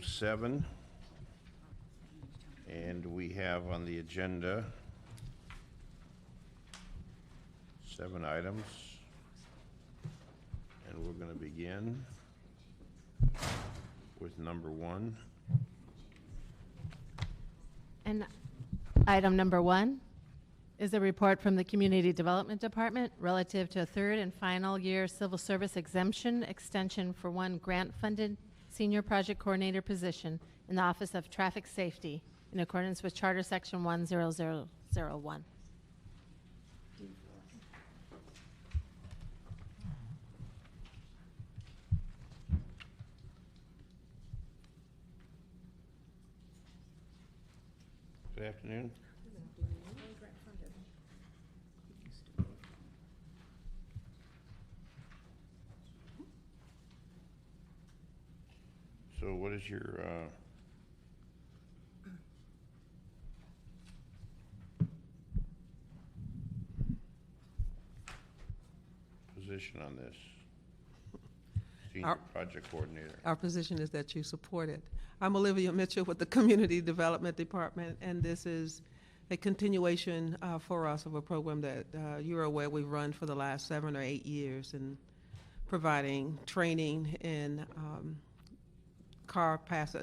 7:07, and we have on the agenda 7 items, and we're going to begin with number 1. And item number 1 is a report from the Community Development Department relative to a third and final year civil service exemption extension for one grant-funded senior project coordinator position in the Office of Traffic Safety in accordance with Charter Section 10001. Good afternoon. So what is your position on this? Senior project coordinator. Our position is that you support it. I'm Olivia Mitchell with the Community Development Department, and this is a continuation for us of a program that you're aware we've run for the last 7 or 8 years, and providing training in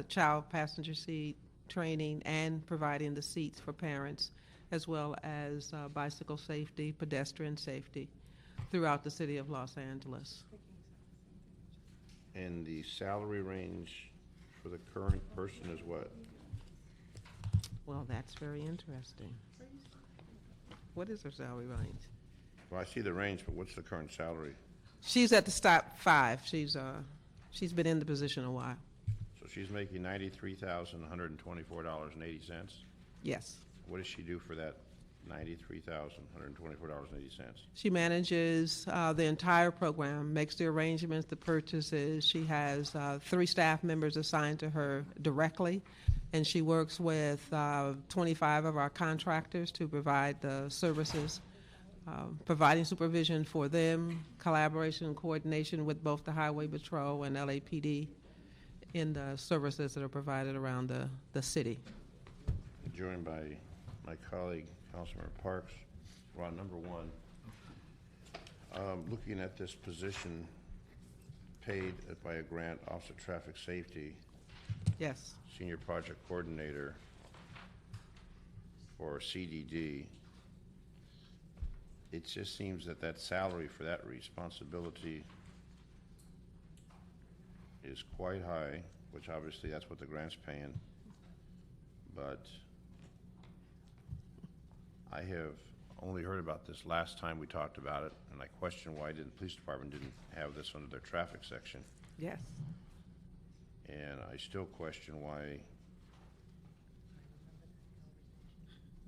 child passenger seat training, and providing the seats for parents, as well as bicycle safety, pedestrian safety throughout the city of Los Angeles. And the salary range for the current person is what? Well, that's very interesting. What is her salary range? Well, I see the range, but what's the current salary? She's at the top 5. She's been in the position a while. So she's making $93,124.80. Yes. What does she do for that $93,124.80? She manages the entire program, makes the arrangements, the purchases. She has 3 staff members assigned to her directly, and she works with 25 of our contractors to provide the services, providing supervision for them, collaboration and coordination with both the Highway Patrol and LAPD in the services that are provided around the city. Joined by my colleague, Councilmember Parks. We're on number 1. Looking at this position paid by a grant, Office of Traffic Safety, Yes. Senior Project Coordinator for CDD, it just seems that that salary for that responsibility is quite high, which obviously that's what the grant's paying, but I have only heard about this last time we talked about it, and I question why the police department didn't have this under their traffic section. Yes. And I still question why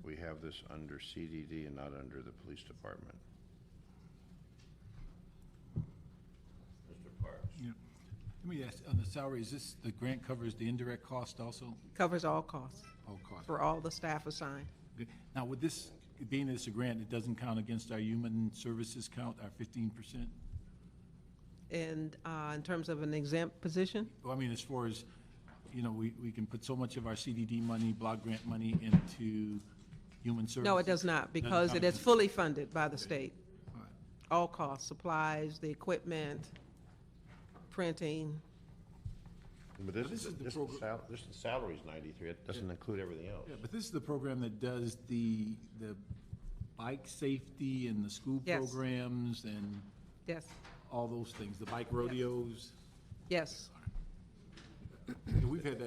we have this under CDD and not under the police department. Mr. Parks. Yeah. Let me ask, on the salary, is this, the grant covers the indirect cost also? Covers all costs All costs. for all the staff assigned. Okay. Now, with this, being this a grant, it doesn't count against our human services count, our 15%? And in terms of an exempt position, Well, I mean, as far as, you know, we can put so much of our CDD money, block grant money into human services? no, it does not, because Doesn't it count is fully funded by the state. All right. All costs, supplies, the equipment, printing. But This is the program. this the salary's 93. It doesn't include everything else. Yeah, but this is the program that does the bike safety and the school Yes. programs and Yes, all those things, the bike rodeos. yes. And we've had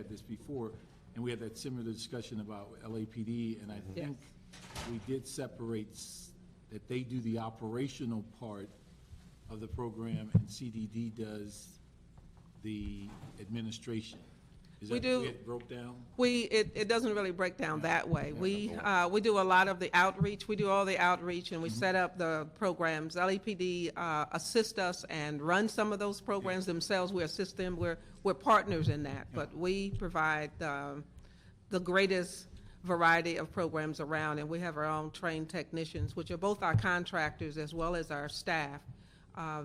this before, and we had that similar discussion about LAPD, and I think we did separate that they do the operational part of the program, and CDD does the administration. Is We that the do- way it broke down? It doesn't really break down that way. We do a lot of the outreach. We do all the outreach, and we set up the programs. LAPD assist us and run some of those programs themselves. We assist them. We're partners in that, but we provide the greatest variety of programs around, and we have our own trained technicians, which are both our contractors as well as our staff,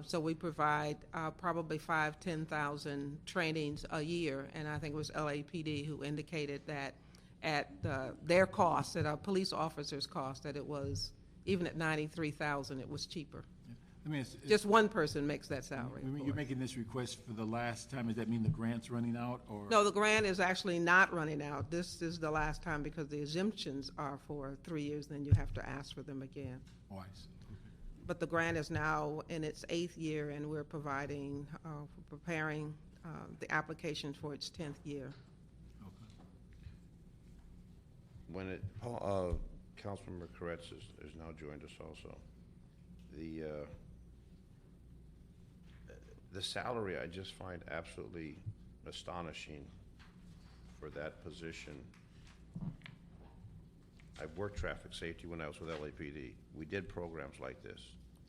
So we provide probably 10,000 trainings a year, and I think it was LAPD who indicated that at their cost, at our police officers' cost, that it was, even at 93,000, it was cheaper. I mean, Just one person makes that salary. when of you're course. making this request for the last time, does that mean the grant's running out, or? No, the grant is actually not running out. This is the last time because the exemptions are for 3 years, then you have to ask for them again. Oh, I see. But the grant is now in its 8th year, and we're preparing the application for its 10th year. Okay. When it, Councilmember Koretz is now joined us also. The salary I just find absolutely astonishing for that position. I've worked traffic safety when I was with LAPD. We did programs like this.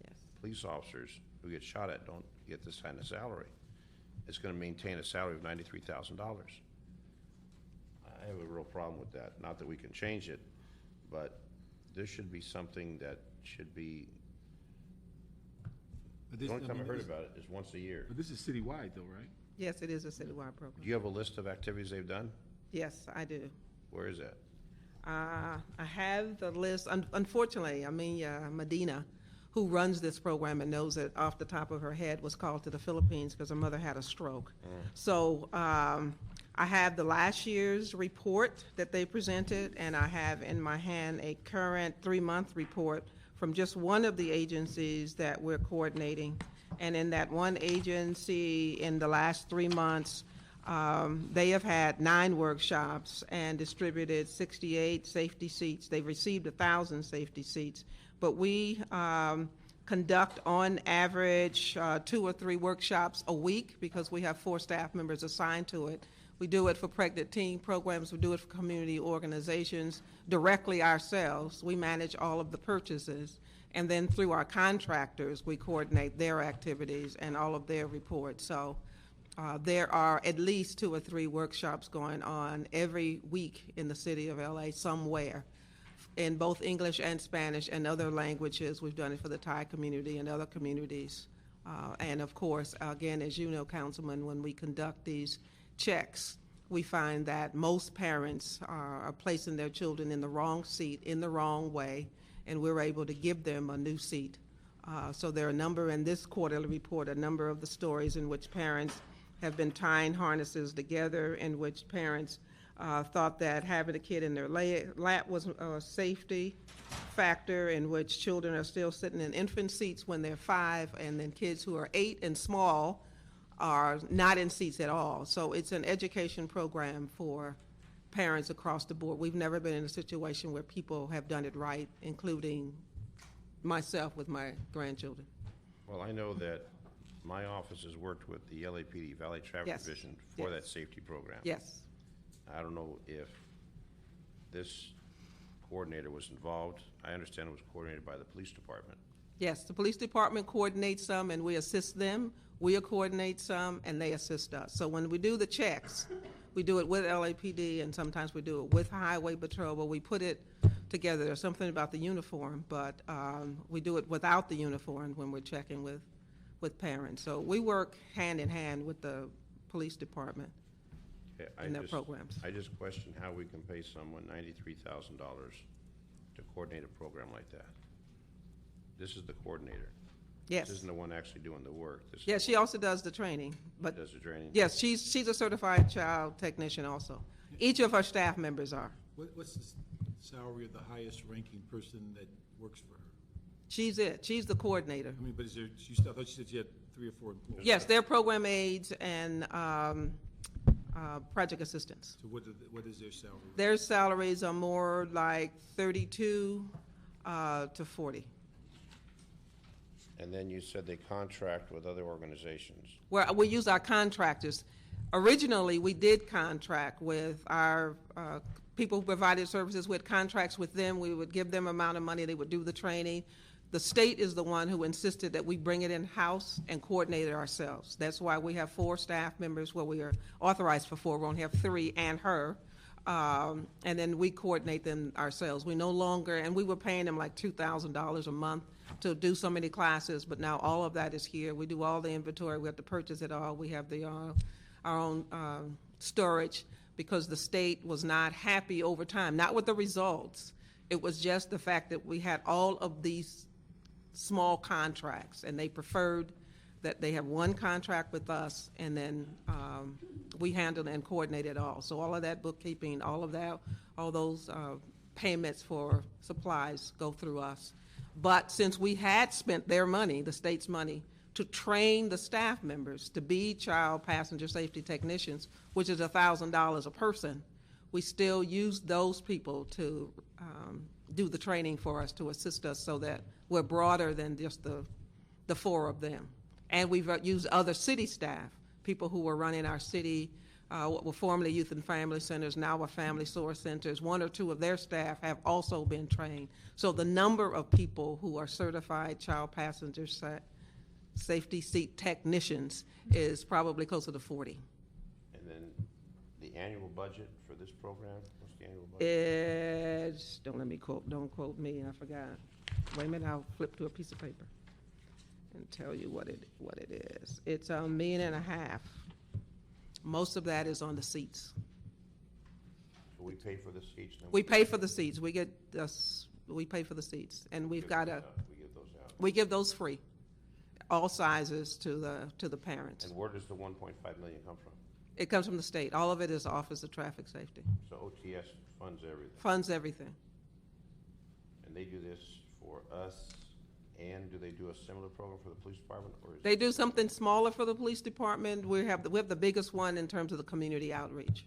Yes. Police officers who get shot at don't get this kind of salary. It's gonna maintain a salary of $93,000. I have a real problem with that. Not that we can change it, but there should be something that should be, But the this, only time I mean, heard this- about it is once a year. But this is citywide though, right? Yes, it is a citywide Do program. you have a list of activities they've done? Yes, I do. Where is that? I have the list. Unfortunately, Medina, who runs this program and knows it off the top of her head, was called to the Philippines because her mother had a stroke. So I have the last year's report that they presented, and I have in my hand a current 3-month report from just one of the agencies that we're coordinating. And in that one agency, in the last 3 months, they have had 9 workshops and distributed 68 safety seats. They've received 1,000 safety seats. But we conduct, on average, 2 or 3 workshops a week because we have 4 staff members assigned to it. We do it for pregnant teen programs. We do it for community organizations directly ourselves. We manage all of the purchases. And then through our contractors, we coordinate their activities and all of their reports. So there are at least 2 or 3 workshops going on every week in the city of LA somewhere in both English and Spanish and other languages. We've done it for the Thai community and other communities. And of course, again, as you know, Councilman, when we conduct these checks, we find that most parents are placing their children in the wrong seat in the wrong way, and we're able to give them a new seat. So there are a number in this quarterly report, a number of the stories in which parents have been tying harnesses together, in which parents thought that having a kid in their lap was a safety factor, in which children are still sitting in infant seats when they're 5, and then kids who are 8 and small are not in seats at all. So it's an education program for parents across the board. We've never been in a situation where people have done it right, including myself with my grandchildren. Well, I know that my office has worked with the LAPD Valley Traffic Yes. Division for Yes. that safety program. Yes. I don't know if this coordinator was involved. I understand it was coordinated by the police department. Yes, the police department coordinates some and we assist them. We coordinate some and they assist us. So when we do the checks, we do it with LAPD and sometimes we do it with Highway Patrol, but we put it together. There's something about the uniform, but we do it without the uniform when we're checking with parents. So we work hand in hand with the police department Okay, in their programs. I just question how we can pay someone $93,000 to coordinate a program like that. This is the coordinator. Yes. This isn't the one actually doing the work. This is Yeah, the she one also does the training, but that does the training. yes, she's a certified child technician also. Each of her staff members are. What's the salary of the highest ranking person that works for her? She's it. She's the coordinator. I mean, but is there, I thought you said she had 3 or 4 employees. Yes, they're program aides and project assistants. So what is their salary? Their salaries are more like 32 to 40. And then you said they contract with other organizations. Where we use our contractors. Originally, we did contract with our people who provided services. We had contracts with them. We would give them amount of money. They would do the training. The state is the one who insisted that we bring it in-house and coordinate it ourselves. That's why we have 4 staff members, well, we are authorized for 4. We only have 3 and her. And then we coordinate them ourselves. We no longer, and we were paying them like $2,000 a month to do so many classes, but now all of that is here. We do all the inventory. We have to purchase it all. We have our own storage, because the state was not happy over time, not with the results. It was just the fact that we had all of these small contracts, and they preferred that they have one contract with us, and then we handle and coordinate it all. So all of that bookkeeping, all of that, all those payments for supplies go through us. But since we had spent their money, the state's money, to train the staff members to be child passenger safety technicians, which is $1,000 a person, we still use those people to do the training for us, to assist us, so that we're broader than just the four of them. And we've used other city staff, people who were running our city, what were formerly youth and family centers, now are family source centers. One or two of their staff have also been trained. So the number of people who are certified child passenger safety seat technicians is probably closer to 40. And then the annual budget for this program, what's the annual budget? Don't quote me, I forgot. Wait a minute, I'll flip to a piece of paper and tell you what it is. It's $1.5 million. Most of that is on the seats. So we pay for the seats? and We pay for the seats. We pay for the seats, and we we've give got those out. We give those out. we give those free, all sizes to the parents. And where does the 1.5 million come from? It comes from the state. All of it is Office of Traffic Safety. So OTS funds everything. Funds everything. And they do this for us, and do they do a similar program for the police department? Or is They do something smaller for the police department. We have the biggest one in terms of the community outreach.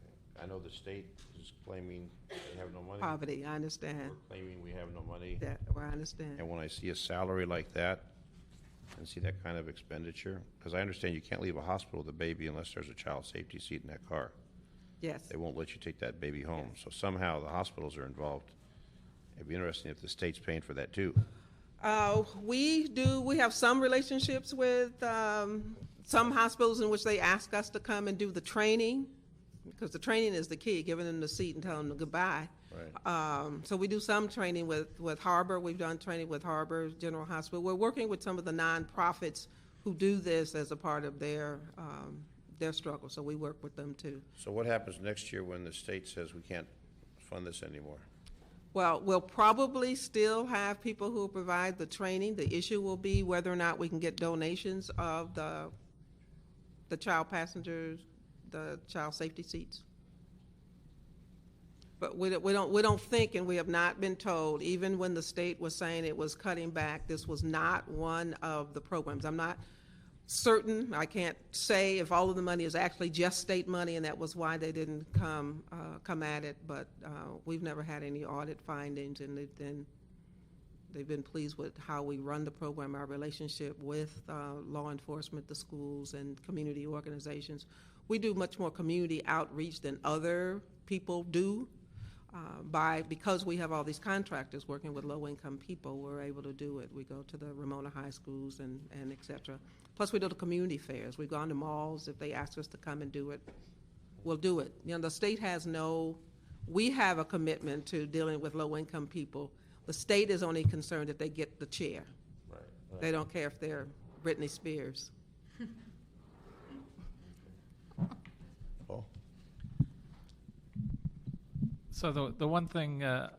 Okay. I know the state is claiming they have no money. Poverty, I understand. We're claiming we have no money. I understand. And when I see a salary like that and see that kind of expenditure, because I understand you can't leave a hospital with a baby unless there's a child safety seat in that car. Yes. They won't let you take that baby home. So somehow the hospitals are involved. It'd be interesting if the state's paying for that too. We have some relationships with some hospitals in which they ask us to come and do the training, because the training is the key, giving them the seat and telling them goodbye. Right. So we do some training with Harbor. We've done training with Harbor General Hospital. We're working with some of the nonprofits who do this as a part of their struggle, so we work with them too. So what happens next year when the state says we can't fund this anymore? Well, we'll probably still have people who provide the training. The issue will be whether or not we can get donations of the child passengers, the child safety seats. But we don't think, and we have not been told, even when the state was saying it was cutting back, this was not one of the programs. I'm not certain, I can't say if all of the money is actually just state money and that was why they didn't come at it, but we've never had any audit findings, and they've been pleased with how we run the program, our relationship with law enforcement, the schools, and community organizations. We do much more community outreach than other people do. Because we have all these contractors working with low-income people, we're able to do it. We go to the Ramona high schools and et cetera. Plus, we do the community fairs. We've gone to malls. If they ask us to come and do it, we'll do it. You know, the state has we have a commitment to dealing with low-income people. The state is only concerned that they get the chair. Right. They don't care if they're Britney Spears. Oh. So the one thing I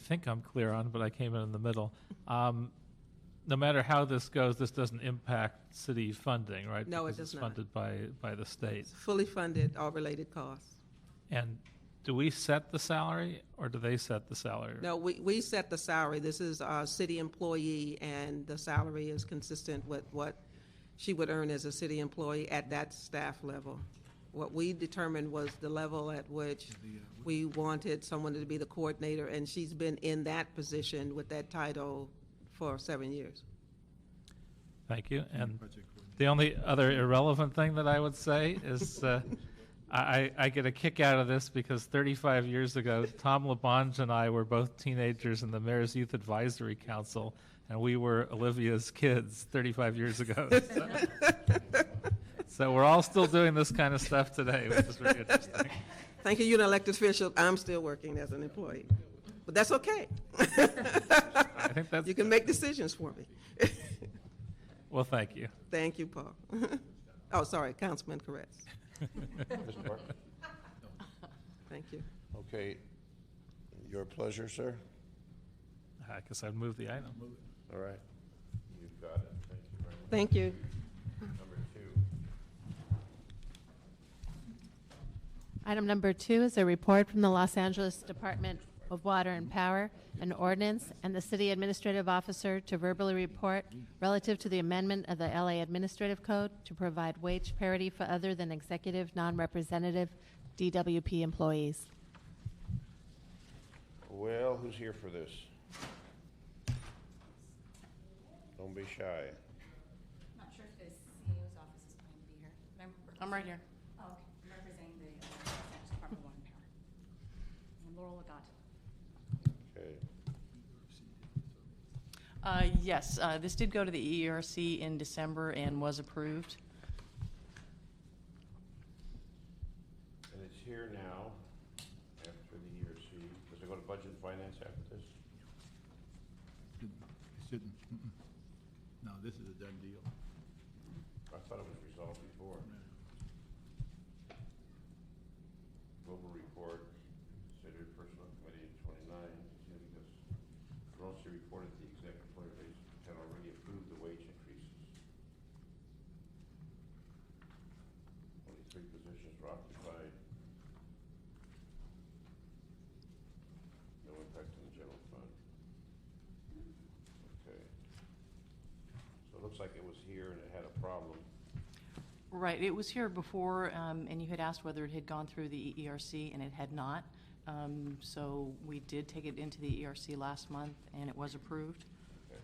think I'm clear on, but I came in the middle, no matter how this goes, this doesn't impact city funding, right? No, it Because does it's not. funded by the state. It's fully funded, all related costs. And do we set the salary, or do they set the salary? No, we set the salary. This is a city employee, and the salary is consistent with what she would earn as a city employee at that staff level. What we determined was the level at which we wanted someone to be the coordinator, and she's been in that position with that title for 7 years. Thank you. And the only other irrelevant thing that I would say is I get a kick out of this because 35 years ago, Tom LaBonge and I were both teenagers in the Mayor's Youth Advisory Council, and we were Olivia's kids 35 years ago. So we're all still doing this kind of stuff today, which is very interesting. Thank you, you're an elected official. I'm still working as an employee, but that's okay. I think that's You can make decisions for me. Well, thank you. Thank you, Paul. Oh, sorry, Councilman Koretz. Mr. Park? Thank you. Okay, your pleasure, sir. I guess I'd move the item. All right. You've got it. Thank you very much. Thank you. Number 2. Item number 2 is a report from the Los Angeles Department of Water and Power, an ordinance, and the city administrative officer to verbally report relative to the amendment of the LA Administrative Code to provide wage parity for other than executive non-representative DWP employees. Well, who's here for this? Don't be shy. Not sure if the CEO's office is planning to be here, but I'm right here. Oh, okay. I'm representing the Los Angeles Department of Water and Power. I'm Laurel Legato. Okay. Yes, this did go to the EERC in December and was approved. And it's here now after the ERC. Does it go to Budget and Finance after this? It shouldn't. No, this is a done deal. I thought it was resolved before. Global report, considered personnel committee 29, because Rossi reported the executive employer base had already approved the wage increases. Only 3 positions were occupied. No impact on the general fund. Okay. So it looks like it was here and it had a problem. Right, it was here before, and you had asked whether it had gone through the EERC, and it had not. So we did take it into the EERC last month, and it was approved. Okay.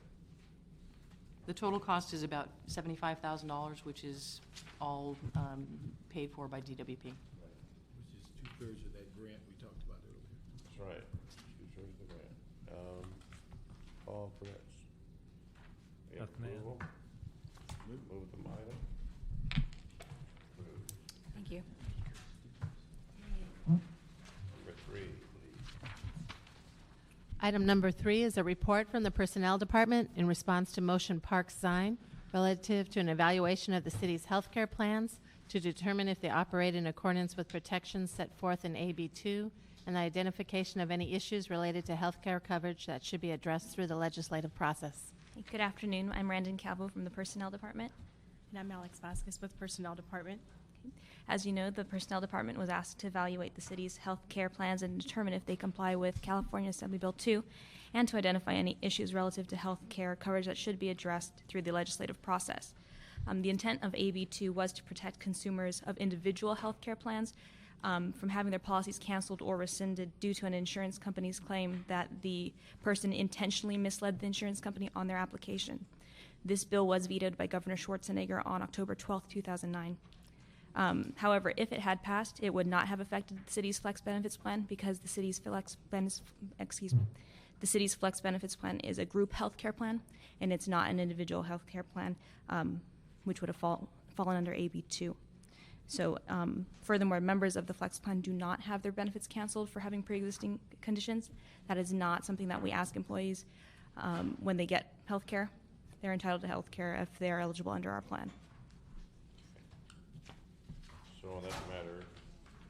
The total cost is about $75,000, which is all paid for by DWP. Which is 2/3 of that grant we talked about earlier. That's right. 2/3 of the grant. Paul Perez. We have Beth Mann. approval. Move the item. Approved. Thank you. Number 3, please. Item number 3 is a report from the Personnel Department in response to Motion Parks Zine relative to an evaluation of the city's healthcare plans to determine if they operate in accordance with protections set forth in AB 2 and the identification of any issues related to healthcare coverage that should be addressed through the legislative process. Good afternoon. I'm Randon Calvo from the Personnel Department. And I'm Alex Vasquez with Personnel Department. As you know, the Personnel Department was asked to evaluate the city's health care plans and determine if they comply with California Assembly Bill 2 and to identify any issues relative to health care coverage that should be addressed through the legislative process. The intent of AB 2 was to protect consumers of individual health care plans from having their policies canceled or rescinded due to an insurance company's claim that the person intentionally misled the insurance company on their application. This bill was vetoed by Governor Schwarzenegger on October 12, 2009. However, if it had passed, it would not have affected the city's flex benefits plan because the city's flex benefits plan is a group health care plan, and it's not an individual health care plan, which would have fallen under AB 2. So, furthermore, members of the flex plan do not have their benefits canceled for having pre-existing conditions. That is not something that we ask employees when they get health care. They're entitled to health care if they're eligible under our plan. So on that matter,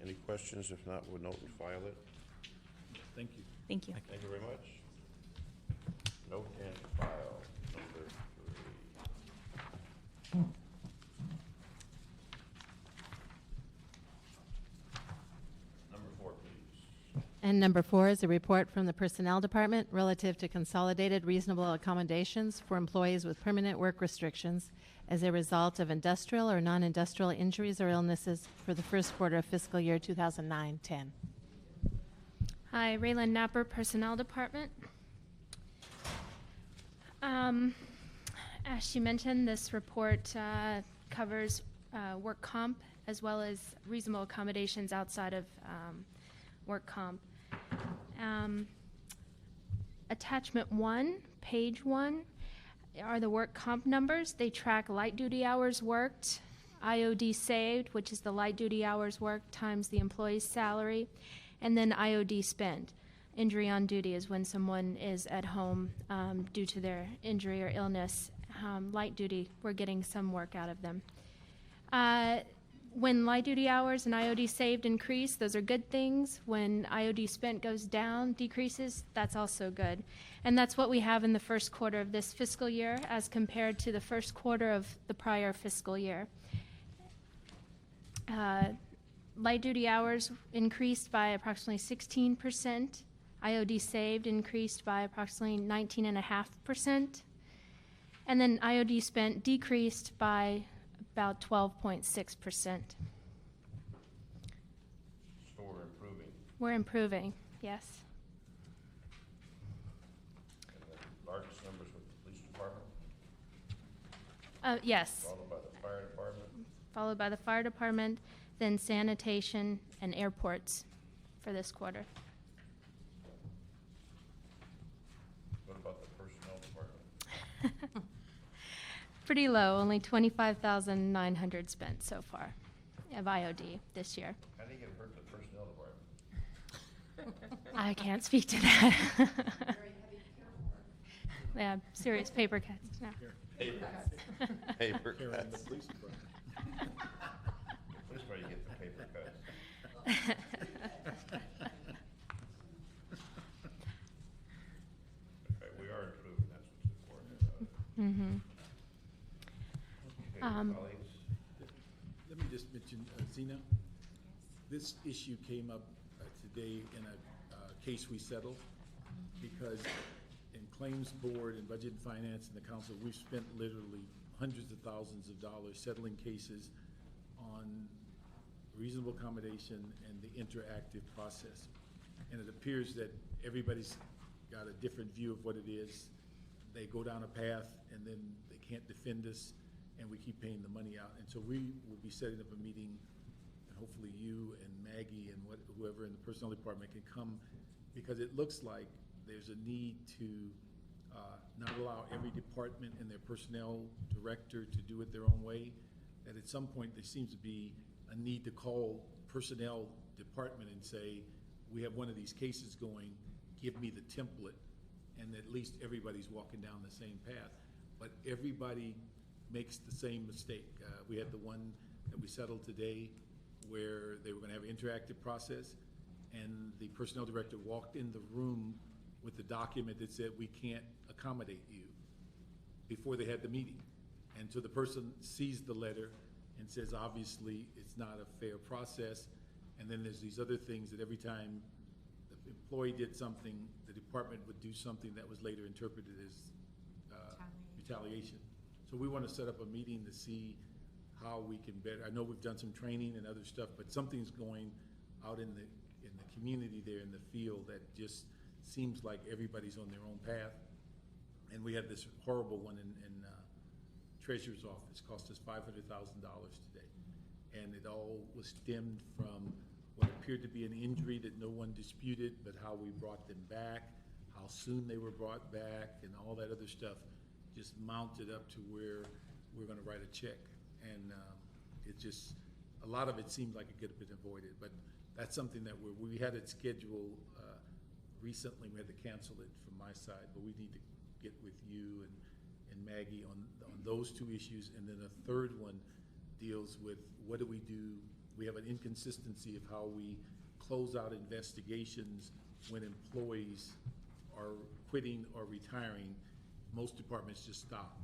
any questions? If not, we'll note and file it. Thank you. Thank you. Thank you very much. Note and file, number 3. Number 4, please. And number 4 is a report from the Personnel Department relative to consolidated reasonable accommodations for employees with permanent work restrictions as a result of industrial or non-industrial injuries or illnesses for the first quarter of fiscal year 2009-10. Hi, Raylan Napper, Personnel Department. As she mentioned, this report covers work comp as well as reasonable accommodations outside of work comp. Attachment 1, page 1, are the work comp numbers. They track light duty hours worked, IOD saved, which is the light duty hours worked times the employee's salary, and then IOD spent. Injury on duty is when someone is at home due to their injury or illness. Light duty, we're getting some work out of them. When light duty hours and IOD saved increase, those are good things. When IOD spent goes down, decreases, that's also good. And that's what we have in the first quarter of this fiscal year as compared to the first quarter of the prior fiscal year. Light duty hours increased by approximately 16%. IOD saved increased by approximately 19.5%. And then IOD spent decreased by about 12.6%. So we're improving. We're improving, yes. And the largest numbers with the police department, Yes, followed by the fire department. followed by the fire department, then sanitation and airports for this quarter. What about the personnel department? Pretty low, only 25,900 spent so far of IOD this year. How do you get hurt the personnel department? I can't speak to that. Yeah, serious paper cuts. No. Paper Here in the cuts. police department. This is where you get the paper cuts. Okay, we are improving, that's what's important about it. Mm-hmm. Okay, Um, colleagues, Let me just mention, Zena, this issue came up today in a case we settled, because in Claims Board and Budget and Finance and the Council, we've spent literally hundreds of thousands of dollars settling cases on reasonable accommodation and the interactive process. And it appears that everybody's got a different view of what it is. They go down a path and then they can't defend us, and we keep paying the money out. And so we will be setting up a meeting, and hopefully you and Maggie and whoever in the personnel department can come, because it looks like there's a need to not allow every department and their personnel director to do it their own way. That at some point there seems to be a need to call personnel department and say, we have one of these cases going, give me the template, and at least everybody's walking down the same path. But everybody makes the same mistake. We had the one that we settled today where they were gonna have an interactive process, and the personnel director walked in the room with the document that said, we can't accommodate you, before they had the meeting. And so the person sees the letter and says, obviously, it's not a fair process. And then there's these other things that every time the employee did something, the department would do something that was later interpreted as retaliation. So we want to set up a meeting to see how we can better, I know we've done some training and other stuff, but something's going out in the community there in the field that just seems like everybody's on their own path. And we had this horrible one in Treasurer's office, cost us $500,000 today. And it all was stemmed from what appeared to be an injury that no one disputed, but how we brought them back, how soon they were brought back, and all that other stuff just mounted up to where we're gonna write a check. And it just, a lot of it seemed like it could have been avoided, but that's something that we had it scheduled recently. We had to cancel it from my side, but we need to get with you and Maggie on those two issues. And then a third one deals with what do we do? We have an inconsistency of how we close out investigations when employees are quitting or retiring. Most departments just stop.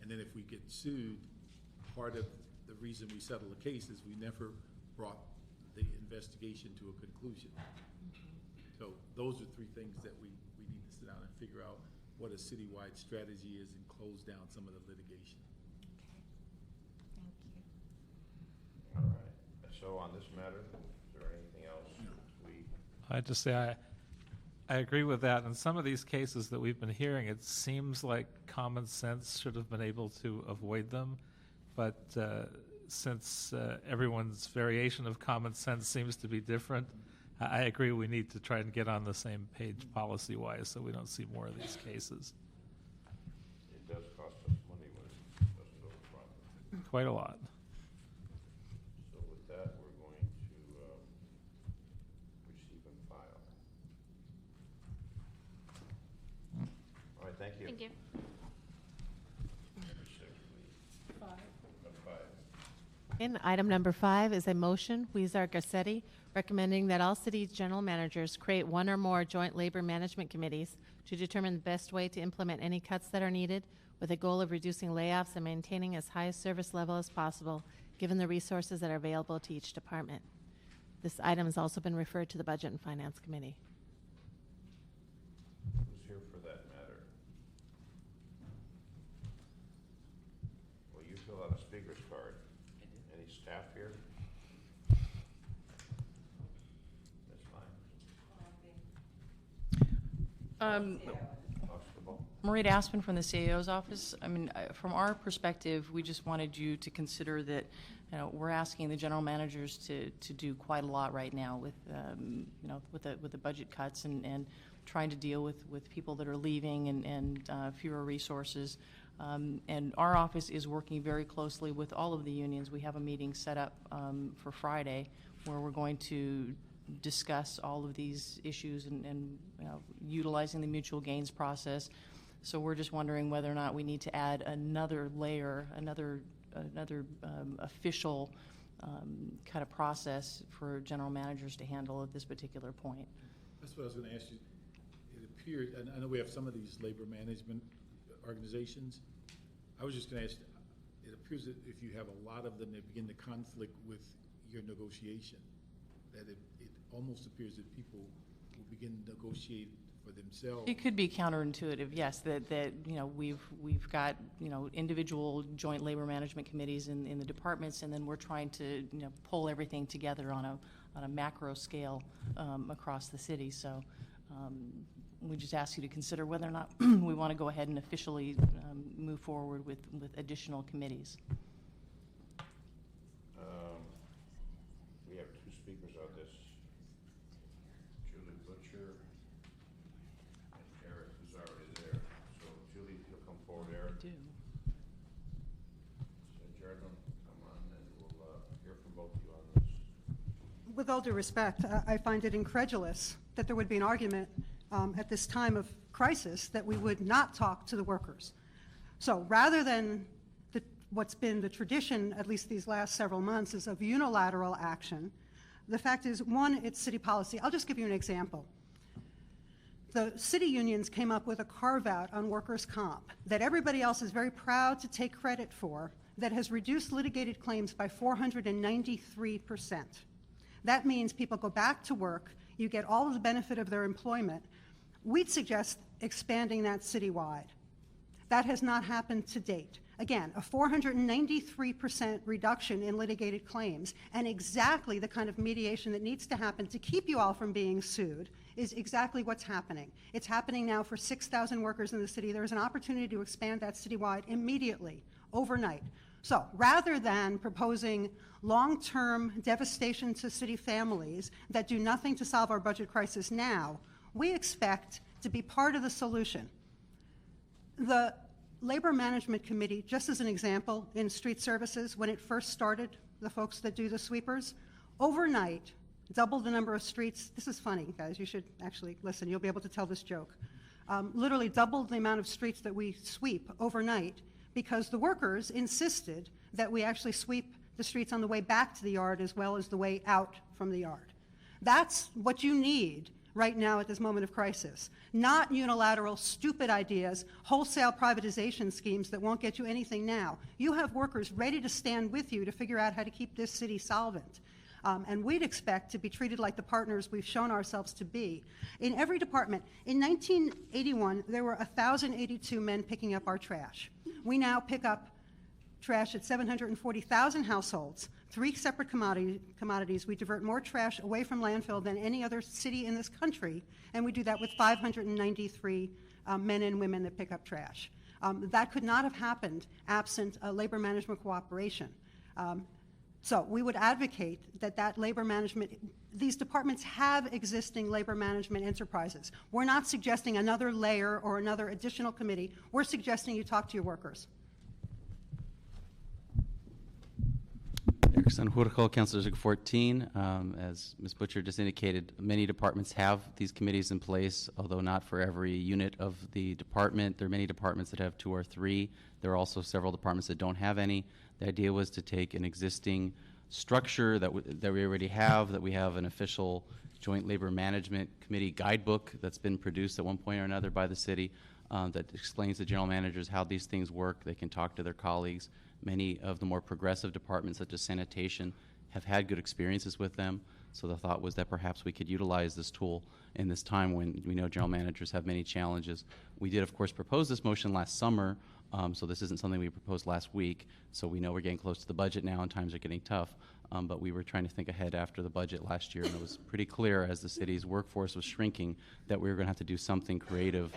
And then if we get sued, part of the reason we settle a case is we never brought the investigation to a conclusion. So those are three things that we need to sit down and figure out what a citywide strategy is and close down some of the litigation. Thank you. all right. So on this matter, is there anything else we, I just say I agree with that. In some of these cases that we've been hearing, it seems like common sense should have been able to avoid them. But since everyone's variation of common sense seems to be different, I agree we need to try and get on the same page policy-wise so we don't see more of these cases. it does cost us money when it doesn't go properly. Quite a lot. Thank you. Thank you. Number 6, please. 5. And item number 5 is a motion, Weezer Garcetti, recommending that all city general managers create one or more joint labor management committees to determine the best way to implement any cuts that are needed, with a goal of reducing layoffs and maintaining as high a service level as possible, given the resources that are available to each department. This item has also been referred to the Budget and Finance Committee. Who's here for that matter? Well, you fill out a speaker's card. Any staff here? Ms. Lyons? Constable? Maria Aspen from the CAO's office. I mean, from our perspective, we just wanted you to consider that, you know, we're asking the general managers to do quite a lot right now with, you know, with the budget cuts and trying to deal with people that are leaving and fewer resources. And our office is working very closely with all of the unions. We have a meeting set up for Friday where we're going to discuss all of these issues and you know, utilizing the mutual gains process. So we're just wondering whether or not we need to add another layer, another official kind of process for general managers to handle at this particular point. That's what I was going to ask you. It appeared, and I know we have some of these labor management organizations. I was just going to ask, it appears that if you have a lot of them, they begin to conflict with your negotiation, that it almost appears that people will begin to negotiate for themselves. It could be counterintuitive, yes, that you know, we've got, you know, individual joint labor management committees in the departments, and then we're trying to, you know, pull everything together on a macro scale across the city. So we just ask you to consider whether or not we want to go ahead and officially move forward with additional committees. We have 2 speakers on this. Julie Butcher and Eric, who's already there. So Julie, if you'll come forward, Eric. Do. So Jordan, come on, and we'll hear from both of you on this. With all due respect, I find it incredulous that there would be an argument at this time of crisis that we would not talk to the workers. So rather than what's been the tradition, at least these last several months, is of unilateral action, the fact is, one, it's city policy. I'll just give you an example. The city unions came up with a carve-out on workers' comp that everybody else is very proud to take credit for, that has reduced litigated claims by 493%. That means people go back to work, you get all of the benefit of their employment. We'd suggest expanding that citywide. That has not happened to date. Again, a 493% reduction in litigated claims, and exactly the kind of mediation that needs to happen to keep you all from being sued is exactly what's happening. It's happening now for 6,000 workers in the city. There's an opportunity to expand that citywide immediately, overnight. So rather than proposing long-term devastation to city families that do nothing to solve our budget crisis now, we expect to be part of the solution. The Labor Management Committee, just as an example, in street services, when it first started, the folks that do the sweepers, overnight, doubled the number of streets. This is funny, guys. You should actually listen. You'll be able to tell this joke. Literally doubled the amount of streets that we sweep overnight because the workers insisted that we actually sweep the streets on the way back to the yard as well as the way out from the yard. That's what you need right now at this moment of crisis. Not unilateral, stupid ideas, wholesale privatization schemes that won't get you anything now. You have workers ready to stand with you to figure out how to keep this city solvent. And we'd expect to be treated like the partners we've shown ourselves to be. In every department, in 1981, there were 1,082 men picking up our trash. We now pick up trash at 740,000 households. 3 separate commodities. We divert more trash away from landfill than any other city in this country, and we do that with 593 men and women that pick up trash. That could not have happened absent labor management cooperation. So we would advocate that labor management, these departments have existing labor management enterprises. We're not suggesting another layer or another additional committee. We're suggesting you talk to your workers. Eric Sanjurjo, Council District 14. As Ms. Butcher just indicated, many departments have these committees in place, although not for every unit of the department. There are many departments that have 2 or 3. There are also several departments that don't have any. The idea was to take an existing structure that we already have, that we have an official Joint Labor Management Committee guidebook that's been produced at one point or another by the city that explains to general managers how these things work. They can talk to their colleagues. Many of the more progressive departments, such as sanitation, have had good experiences with them. So the thought was that perhaps we could utilize this tool in this time when we know general managers have many challenges. We did, of course, propose this motion last summer, so this isn't something we proposed last week. So we know we're getting close to the budget now and times are getting tough. But we were trying to think ahead after the budget last year, and it was pretty clear as the city's workforce was shrinking that we were going to have to do something creative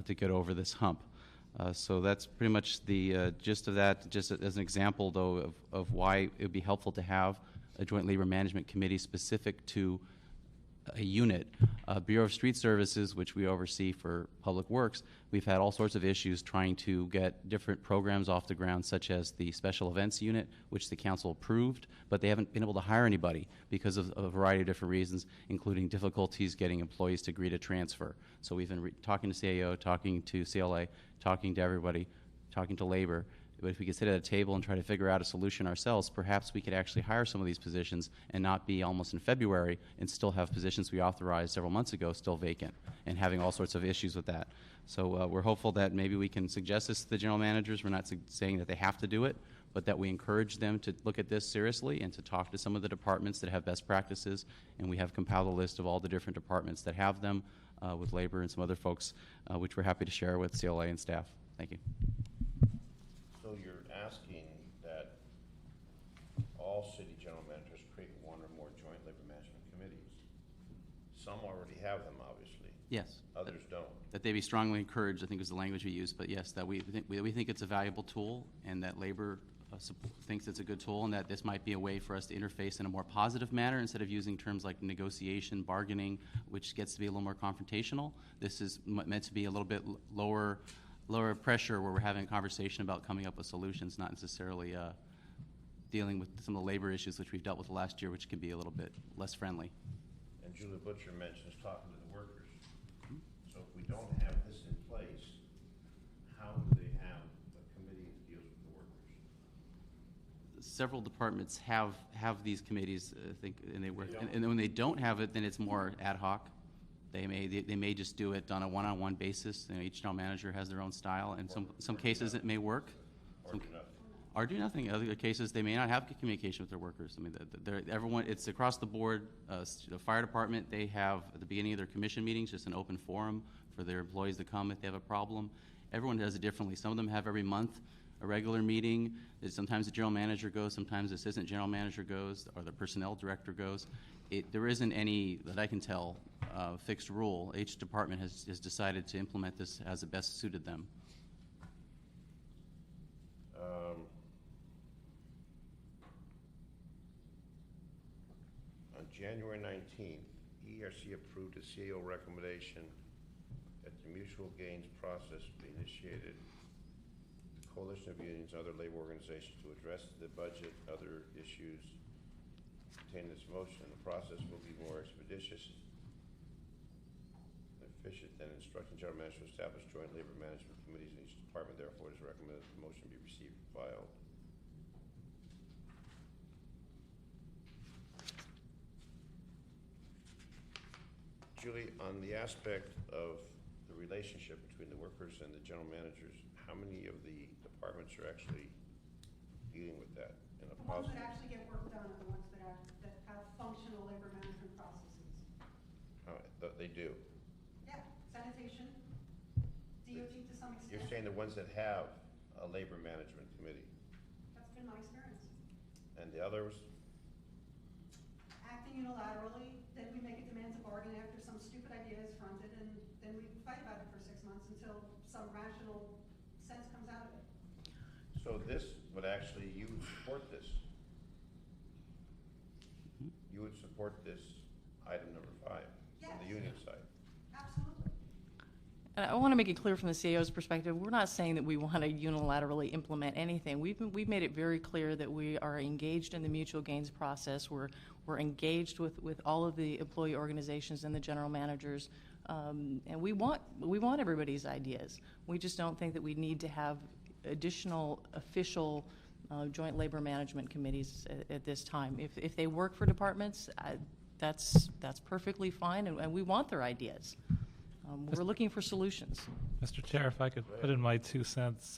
to get over this hump. So that's pretty much the gist of that. Just as an example, though, of why it would be helpful to have a Joint Labor Management Committee specific to a unit. Bureau of Street Services, which we oversee for Public Works, we've had all sorts of issues trying to get different programs off the ground, such as the Special Events Unit, which the council approved, but they haven't been able to hire anybody because of a variety of different reasons, including difficulties getting employees to agree to transfer. So we've been talking to CAO, talking to CLA, talking to everybody, talking to labor. But if we could sit at a table and try to figure out a solution ourselves, perhaps we could actually hire some of these positions and not be almost in February and still have positions we authorized several months ago still vacant and having all sorts of issues with that. So we're hopeful that maybe we can suggest this to the general managers. We're not saying that they have to do it, but that we encourage them to look at this seriously and to talk to some of the departments that have best practices. And we have compiled a list of all the different departments that have them with labor and some other folks, which we're happy to share with CLA and staff. Thank you. So you're asking that all city general managers create one or more joint labor management committees. Some already have them, obviously. Yes. Others don't. That they be strongly encouraged, I think was the language we used, but yes, that we think it's a valuable tool and that labor thinks it's a good tool and that this might be a way for us to interface in a more positive manner instead of using terms like negotiation, bargaining, which gets to be a little more confrontational. This is meant to be a little bit lower pressure where we're having a conversation about coming up with solutions, not necessarily dealing with some of the labor issues which we've dealt with last year, which can be a little bit less friendly. And Julia Butcher mentions talking to the workers. So if we don't have this in place, how do they have a committee that deals with the workers? Several departments have these committees, I think, and they work. And when they don't have it, then it's more ad hoc. They may just do it on a one-on-one basis. You know, each general manager has their own style, and some cases it may work. Or do nothing. Other cases they may not have communication with their workers. I mean, everyone. It's across the board. The fire department, they have at the beginning of their commission meetings just an open forum for their employees to come if they have a problem. Everyone does it differently. Some of them have every month a regular meeting. Sometimes the general manager goes. Sometimes the assistant general manager goes, or the personnel director goes. There isn't any, that I can tell, fixed rule. Each department has decided to implement this as it best suited them. On January 19th, ERC approved a CAO recommendation that the mutual gains process be initiated. The Coalition of Unions and other labor organizations to address the budget, other issues contained in this motion. The process will be more expeditious and efficient than instructing general managers to establish joint labor management committees in each department. Therefore, it is recommended that the motion be received and filed. Julie, on the aspect of the relationship between the workers and the general managers, how many of the departments are actually dealing with that in a The ones positive? that actually get work done are the ones that have functional labor management processes. They do. Yeah, sanitation, DOT to some extent. You're saying the ones that have a labor management committee, That's been my experience. and the others? Acting unilaterally, then we make a demand to bargain after some stupid idea is fronted, and then we fight about it for 6 months until some rational sense comes out of it. So this would actually, you would support this? You would support this item number 5 Yes. on the union side? Absolutely. And I want to make it clear from the CAO's perspective, we're not saying that we want to unilaterally implement anything. We've made it very clear that we are engaged in the mutual gains process. We're engaged with all of the employee organizations and the general managers, and we want everybody's ideas. We just don't think that we need to have additional official joint labor management committees at this time. If they work for departments, that's perfectly fine, and we want their ideas. We're looking for solutions. Mr. Chair, if I could put in my 2 cents,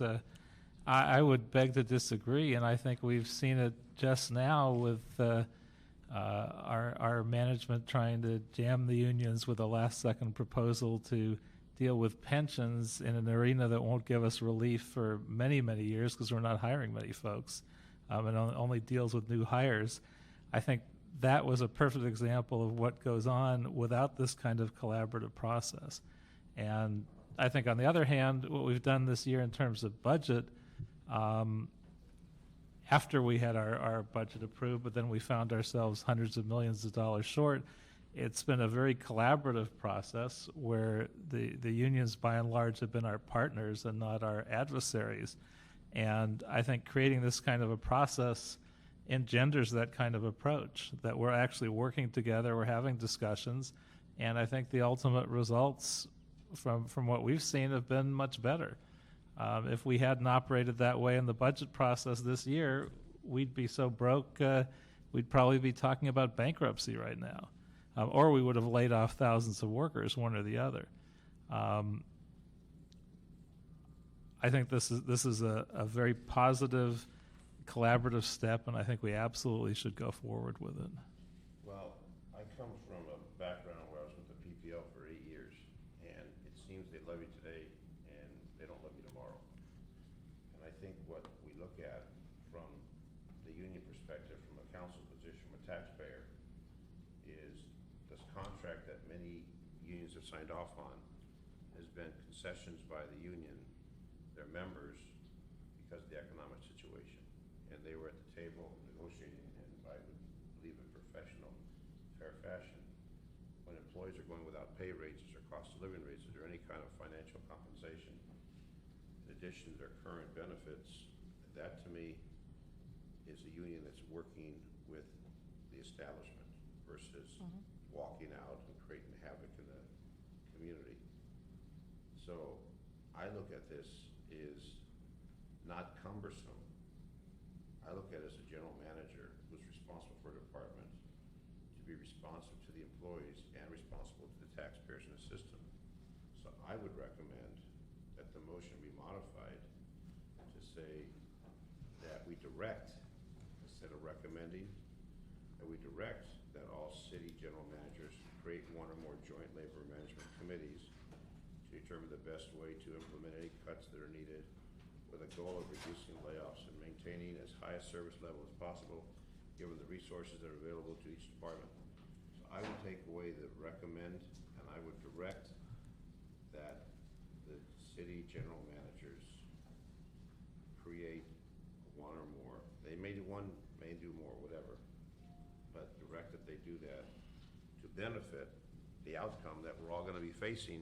I would beg to disagree, and I think we've seen it just now with our management trying to jam the unions with a last-second proposal to deal with pensions in an arena that won't give us relief for many, many years because we're not hiring many folks, and only deals with new hires. I think that was a perfect example of what goes on without this kind of collaborative process. And I think, on the other hand, what we've done this year in terms of budget, after we had our budget approved, but then we found ourselves hundreds of millions of dollars short, it's been a very collaborative process where the unions, by and large, have been our partners and not our adversaries. And I think creating this kind of a process engenders that kind of approach, that we're actually working together, we're having discussions, and I think the ultimate results from what we've seen have been much better. If we hadn't operated that way in the budget process this year, we'd be so broke, we'd probably be talking about bankruptcy right now, or we would have laid off thousands of workers, one or the other. I think this is a very positive, collaborative step, and I think we absolutely should go forward with it. Well, I come from a background where I was with the PPL for 8 years, and it seems they love you today and they don't love you tomorrow. And I think what we look at from the union perspective, from a council position, from a taxpayer, is this contract that many unions have signed off on has been concessions by the union, their members, because of the economic situation. And they were at the table negotiating, and I would believe in professional, fair fashion. When employees are going without pay raises or cost of living raises or any kind of financial compensation, in addition to their current benefits, that to me is a union that's working with the establishment versus walking out and creating havoc in the community. So I look at this as not cumbersome. I look at it as a general manager who's responsible for a department to be responsive to the employees and responsible to the taxpayers in the system. So I would recommend that the motion be modified to say that we direct, instead of recommending, that we direct that all city general managers create one or more joint labor management committees to determine the best way to implement any cuts that are needed, with a goal of reducing layoffs and maintaining as high a service level as possible, given the resources that are available to each department. So I would take away the recommend, and I would direct that the city general managers create one or more. They may do one, may do more, whatever, but direct that they do that to benefit the outcome that we're all gonna be facing,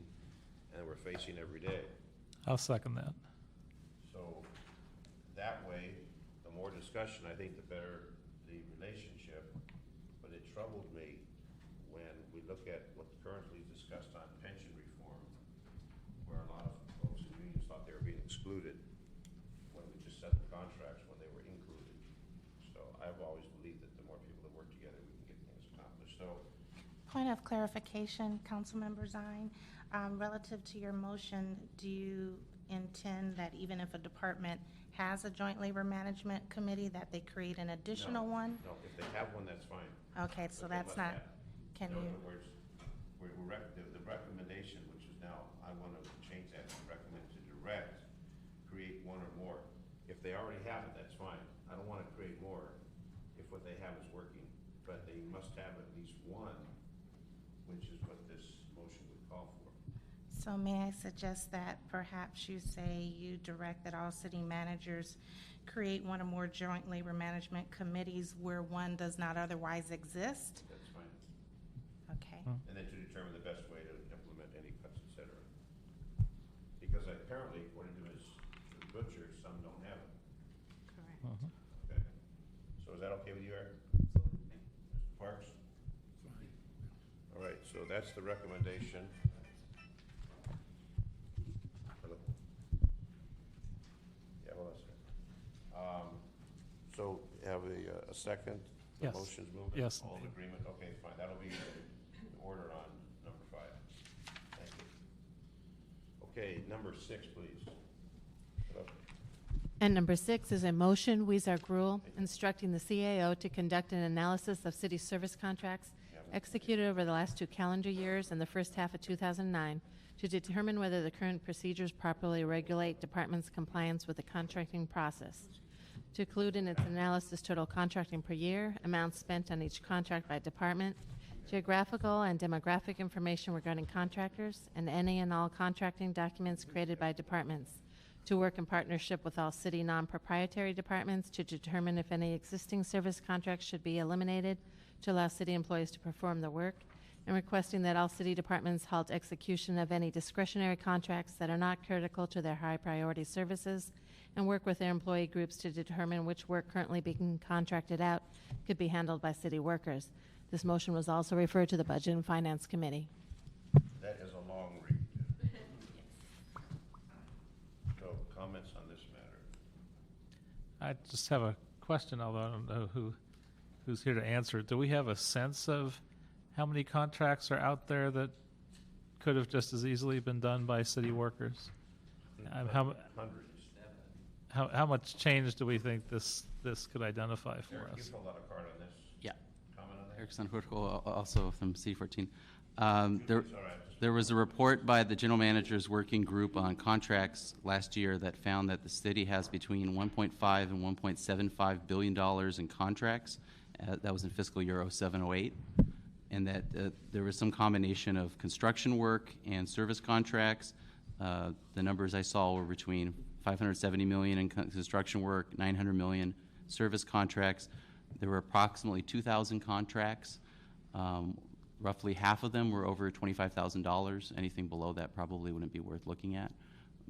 and we're facing every day. I'll second that. So that way, the more discussion, I think, the better the relationship. But it troubled me when we look at what's currently discussed on pension reform, where a lot of folks in unions thought they were being excluded when we just set the contracts when they were included. So I've always believed that the more people that work together, we can get things accomplished. So, point of clarification, Councilmember Zine, relative to your motion, do you intend that even if a department has a joint labor management committee, that they create an additional one? No, if they have one, that's fine. Okay, so But they that's must not, have. can In you, other words, the recommendation, which is now, I want to change that to recommend to direct, create one or more. If they already have it, that's fine. I don't want to create more if what they have is working, but they must have at least one, which is what this motion would call for. so may I suggest that perhaps you say you direct that all city managers create one or more joint labor management committees where one does not otherwise exist? That's fine. Okay. And then to determine the best way to implement any cuts, et cetera. apparently, according to Ms. Butcher, some don't have it. Correct. Okay. So is that okay with you, Eric? Mr. Parks? All right, so that's the recommendation. Hello? Yeah, hold on a second. So have a second? The Yes. motion's moved? Yes. All in agreement? Okay, fine, that'll be the order on number 5. Thank you. Okay, number 6, please. Hello? And number 6 is a motion, Weezer Gruel, instructing the CAO to conduct an analysis of city service contracts executed over the last 2 calendar years and the first half of 2009 to determine whether the current procedures properly regulate departments' compliance with the contracting process. To include in its analysis total contracting per year, amounts spent on each contract by department, geographical and demographic information regarding contractors, and any and all contracting documents created by departments. To work in partnership with all city non-proprietary departments to determine if any existing service contracts should be eliminated to allow city employees to perform the work, and requesting that all city departments halt execution of any discretionary contracts that are not critical to their high priority services, and work with their employee groups to determine which work currently being contracted out could be handled by city workers. This motion was also referred to the Budget and Finance Committee. That is a long read. So, comments on this matter? I just have a question, although I don't know who's here to answer it. Do we have a sense of how many contracts are out there that could have just as easily been done by city workers? Hundreds. How much change do we think this could identify for Eric, you us? filled out a card on this. Yeah. Comment on that? Eric Sanjurjo, also from C14. There, It's all right. there was a report by the General Manager's Working Group on contracts last year that found that the city has between $1.5 and $1.75 billion in contracts. That was in fiscal year 07-08. And that there was some combination of construction work and service contracts. The numbers I saw were between $570 million in construction work, $900 million service contracts. There were approximately 2,000 contracts. Roughly half of them were over $25,000. Anything below that probably wouldn't be worth looking at.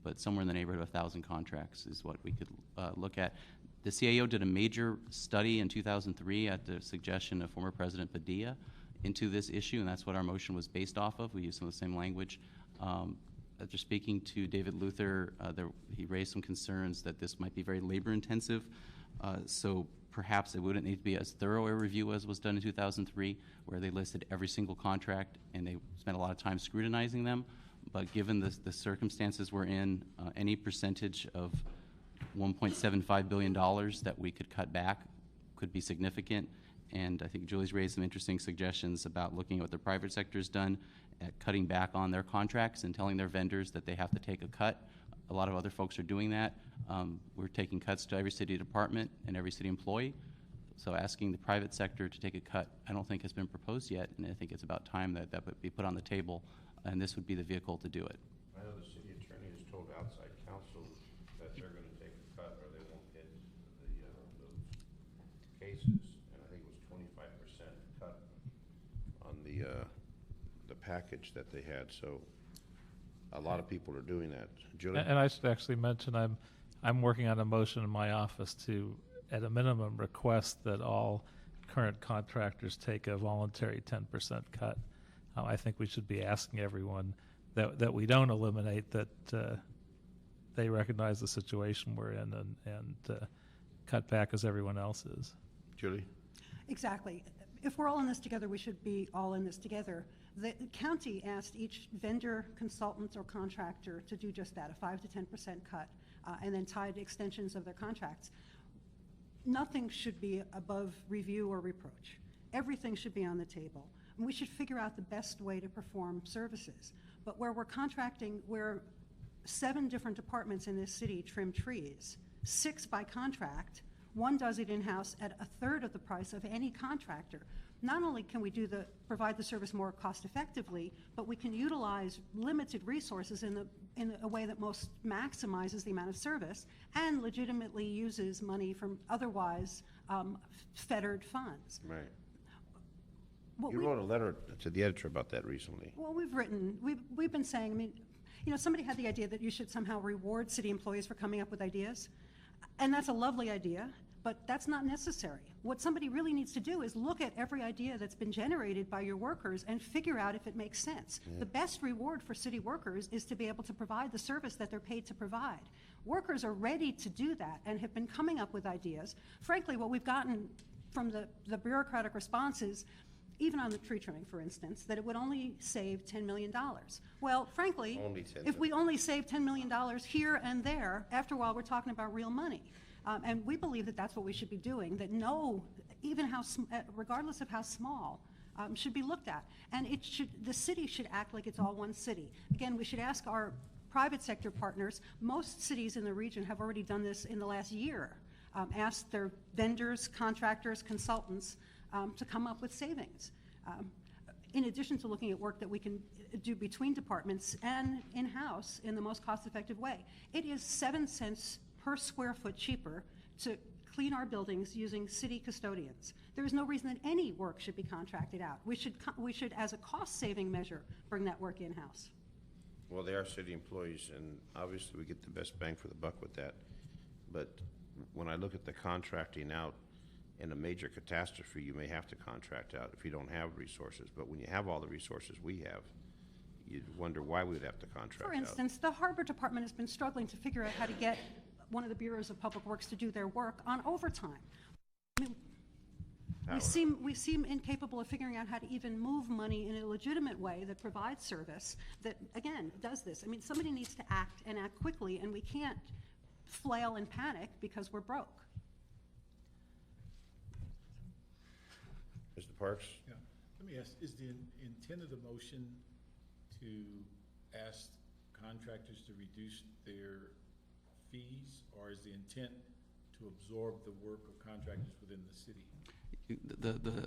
But somewhere in the neighborhood of 1,000 contracts is what we could look at. The CAO did a major study in 2003 at the suggestion of former President Padilla into this issue, and that's what our motion was based off of. We used some of the same language. After speaking to David Luther, he raised some concerns that this might be very labor intensive, so perhaps it wouldn't need to be as thorough a review as was done in 2003, where they listed every single contract and they spent a lot of time scrutinizing them. But given the circumstances we're in, any percentage of $1.75 billion that we could cut back could be significant. And I think Julie's raised some interesting suggestions about looking at what the private sector has done at cutting back on their contracts and telling their vendors that they have to take a cut. A lot of other folks are doing that. We're taking cuts to every city department and every city employee. So asking the private sector to take a cut, I don't think has been proposed yet, and I think it's about time that that would be put on the table, and this would be the vehicle to do it. I know the city attorney has told outside counsel that they're going to take a cut or they won't get those cases, and I think it was 25% cut on the package that they had. So a lot of people are doing that. Julie? And I should actually mention I'm working on a motion in my office to, at a minimum, request that all current contractors take a voluntary 10% cut. I think we should be asking everyone that we don't eliminate, that they recognize the situation we're in and cut back as everyone else is. Julie? Exactly. If we're all in this together, we should be all in this together. The county asked each vendor, consultant, or contractor to do just that, a 5 to 10% cut, and then tied extensions of their contracts. Nothing should be above review or reproach. Everything should be on the table. And we should figure out the best way to perform services. But where we're contracting, where 7 different departments in this city trim trees, 6 by contract, 1 does it in-house at a third of the price of any contractor. Not only can we provide the service more cost effectively, but we can utilize limited resources in a way that most maximizes the amount of service and legitimately uses money from otherwise fettered funds. Right. What You we- wrote a letter to the editor about that recently. Well, we've been saying, I mean, You know, somebody had the idea that you should somehow reward city employees for coming up with ideas, and that's a lovely idea, but that's not necessary. What somebody really needs to do is look at every idea that's been generated by your workers and figure out if it makes sense. The best reward for city workers is to be able to provide the service that they're paid to provide. Workers are ready to do that and have been coming up with ideas. Frankly, what we've gotten from the bureaucratic responses, even on the tree trimming, for instance, that it would only save $10 million. Well, frankly, Only 10 if we only save $10 million here and there, after a while, we're talking about real money. And we believe that that's what we should be doing, that even regardless of how small, should be looked at. And the city should act like it's all one city. Again, we should ask our private sector partners. Most cities in the region have already done this in the last year. Asked their vendors, contractors, consultants to come up with savings. In addition to looking at work that we can do between departments and in-house in the most cost-effective way. It is 7 cents per square foot cheaper to clean our buildings using city custodians. There is no reason that any work should be contracted out. We should, as a cost-saving measure, bring that work in-house. Well, they are city employees, and obviously we get the best bang for the buck with that. But when I look at the contracting out, in a major catastrophe, you may have to contract out if you don't have resources. But when you have all the resources we have, you'd wonder why we would have to contract out. For instance, the Harbor Department has been struggling to figure out how to get one of the bureaus of public works to do their work on overtime. I mean, we seem incapable of figuring out how to even move money in a legitimate way that provides service that, again, does this. I mean, somebody needs to act and act quickly, and we can't flail and panic because we're broke. Mr. Parks? Yeah. Let me ask, is the intent of the motion to ask contractors to reduce their fees, or is the intent to absorb the work of contractors within the city?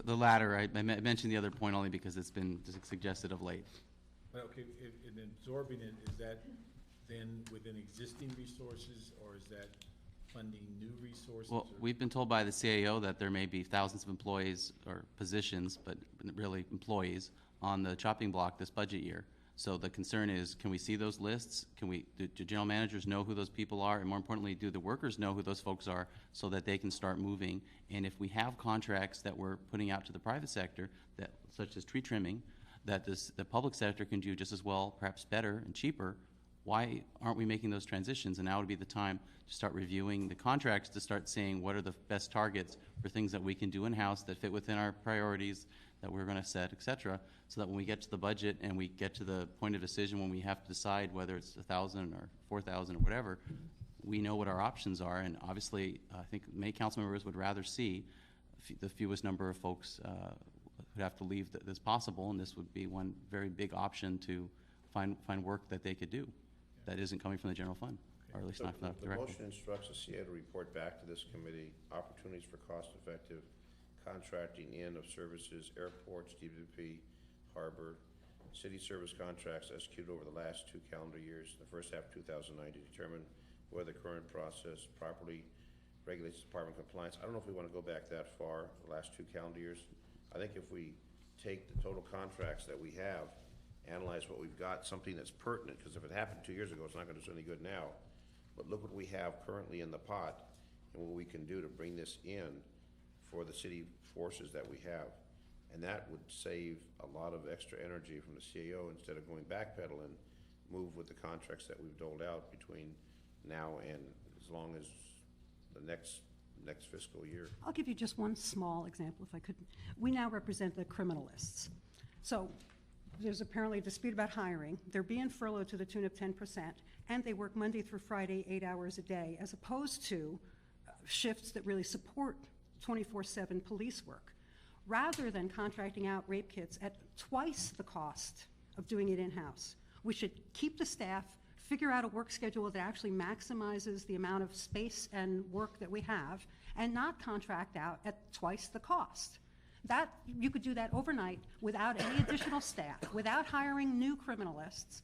The latter. I mentioned the other point only because it's been suggested of late. But okay, in absorbing it, is that then within existing resources, or is that funding new resources? Well, we've been told by the CAO that there may be thousands of employees or positions, but really employees, on the chopping block this budget year. So the concern is, can we see those lists? Do general managers know who those people are? And more importantly, do the workers know who those folks are so that they can start moving? And if we have contracts that we're putting out to the private sector, such as tree trimming, that the public sector can do just as well, perhaps better and cheaper, why aren't we making those transitions? And now would be the time to start reviewing the contracts, to start saying what are the best targets for things that we can do in-house that fit within our priorities that we're going to set, et cetera, so that when we get to the budget and we get to the point of decision when we have to decide whether it's 1,000 or 4,000 or whatever, we know what our options are. And obviously, I think many council members would rather see the fewest number of folks who'd have to leave as possible, and this would be one very big option to find work that they could do that isn't coming from the general fund, or at least not from that The direction. motion instructs the CAO to report back to this committee opportunities for cost-effective contracting in of services, airports, DWP, harbor, city service contracts executed over the last 2 calendar years, the first half of 2009, to determine whether the current process properly regulates department compliance. I don't know if we want to go back that far, the last 2 calendar years. I think if we take the total contracts that we have, analyze what we've got, something that's pertinent, because if it happened 2 years ago, it's not going to do any good now. But look what we have currently in the pot and what we can do to bring this in for the city forces that we have. And that would save a lot of extra energy from the CAO instead of going backpedal and move with the contracts that we've doled out between now and as long as the next fiscal year. I'll give you just one small example, if I could. We now represent the criminalists. So there's apparently a dispute about hiring. They're being furloughed to the tune of 10%, and they work Monday through Friday, 8 hours a day, as opposed to shifts that really support 24/7 police work. Rather than contracting out rape kits at twice the cost of doing it in-house, we should keep the staff, figure out a work schedule that actually maximizes the amount of space and work that we have, and not contract out at twice the cost. That, you could do that overnight without any additional staff, without hiring new criminalists,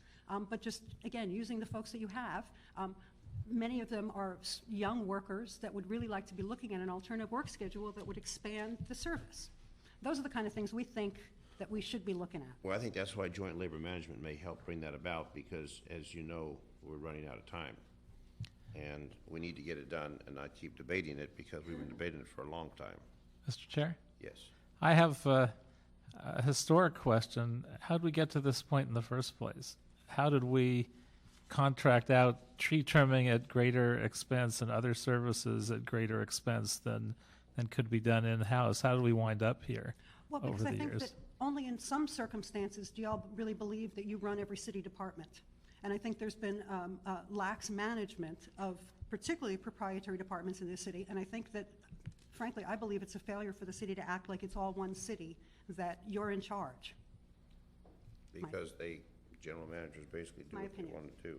but just, again, using the folks that you have. Many of them are young workers that would really like to be looking at an alternative work schedule that would expand the service. Those are the kind of things we think that we should be looking at. Well, I think that's why joint labor management may help bring that about, because as you know, we're running out of time. And we need to get it done and not keep debating it, because we've been debating it for a long time. Mr. Chair? Yes. I have a historic question. How did we get to this point in the first place? How did we contract out tree trimming at greater expense and other services at greater expense than could be done in-house? How did we wind up here Well, over because the I think years? that only in some circumstances do y'all really believe that you run every city department. And I think there's been lax management of particularly proprietary departments in this city. And I think that, frankly, I believe it's a failure for the city to act like it's all one city, that you're in charge. Because general managers basically do My what they opinion. want to do.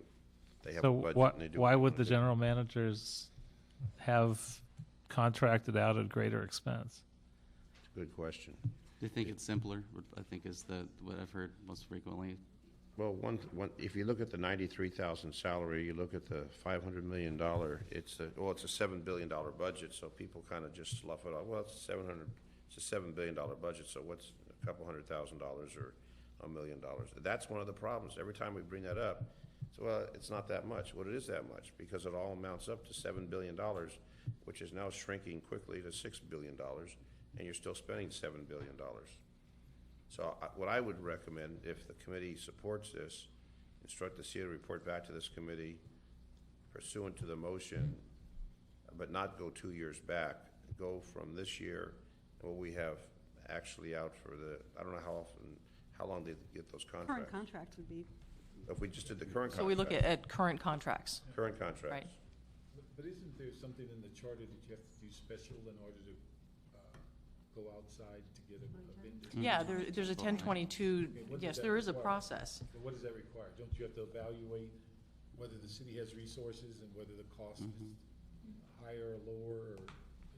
They have So a budget and they do what why they would wanna the do. general managers have contracted out at greater expense? It's a good question. They think it's simpler, I think is what I've heard most frequently. Well, if you look at the 93,000 salary, you look at the $500 million, it's a $7 billion budget, so people kind of just slough it off. Well, it's a $7 billion budget, so what's a couple $100,000 or $1 million? That's one of the problems. Every time we bring that up, so, well, it's not that much. Well, it is that much, because it all amounts up to $7 billion, which is now shrinking quickly to $6 billion, and you're still spending $7 billion. So what I would recommend, if the committee supports this, instruct the CEO to report back to this committee pursuant to the motion, but not go 2 years back. Go from this year, what we have actually out for I don't know how long they get those contracts. Current contracts would be, If we just did the current contract. So we look at current contracts. Current contracts. Right. But isn't there something in the charter that you have to do special in order to go outside to get a vendor? Yeah, there's a 1022, Okay, what does yes, that there is a require? process. So what does that require? Don't you have to evaluate whether the city has resources and whether the cost is higher or lower, or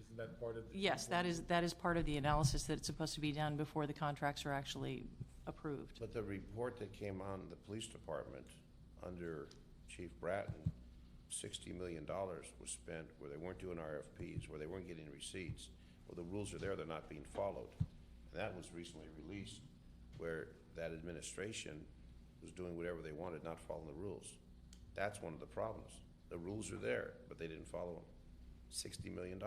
isn't that part of the? Yes, that is part of the analysis that's supposed to be done before the contracts are actually approved. But the report that came on the police department under Chief Bratton, $60 million was spent where they weren't doing RFPs, where they weren't getting receipts. Well, the rules are there, they're not being followed. And that was recently released, where that administration was doing whatever they wanted, not following the rules. That's one of the problems. The rules are there, but they didn't follow them. $60 million.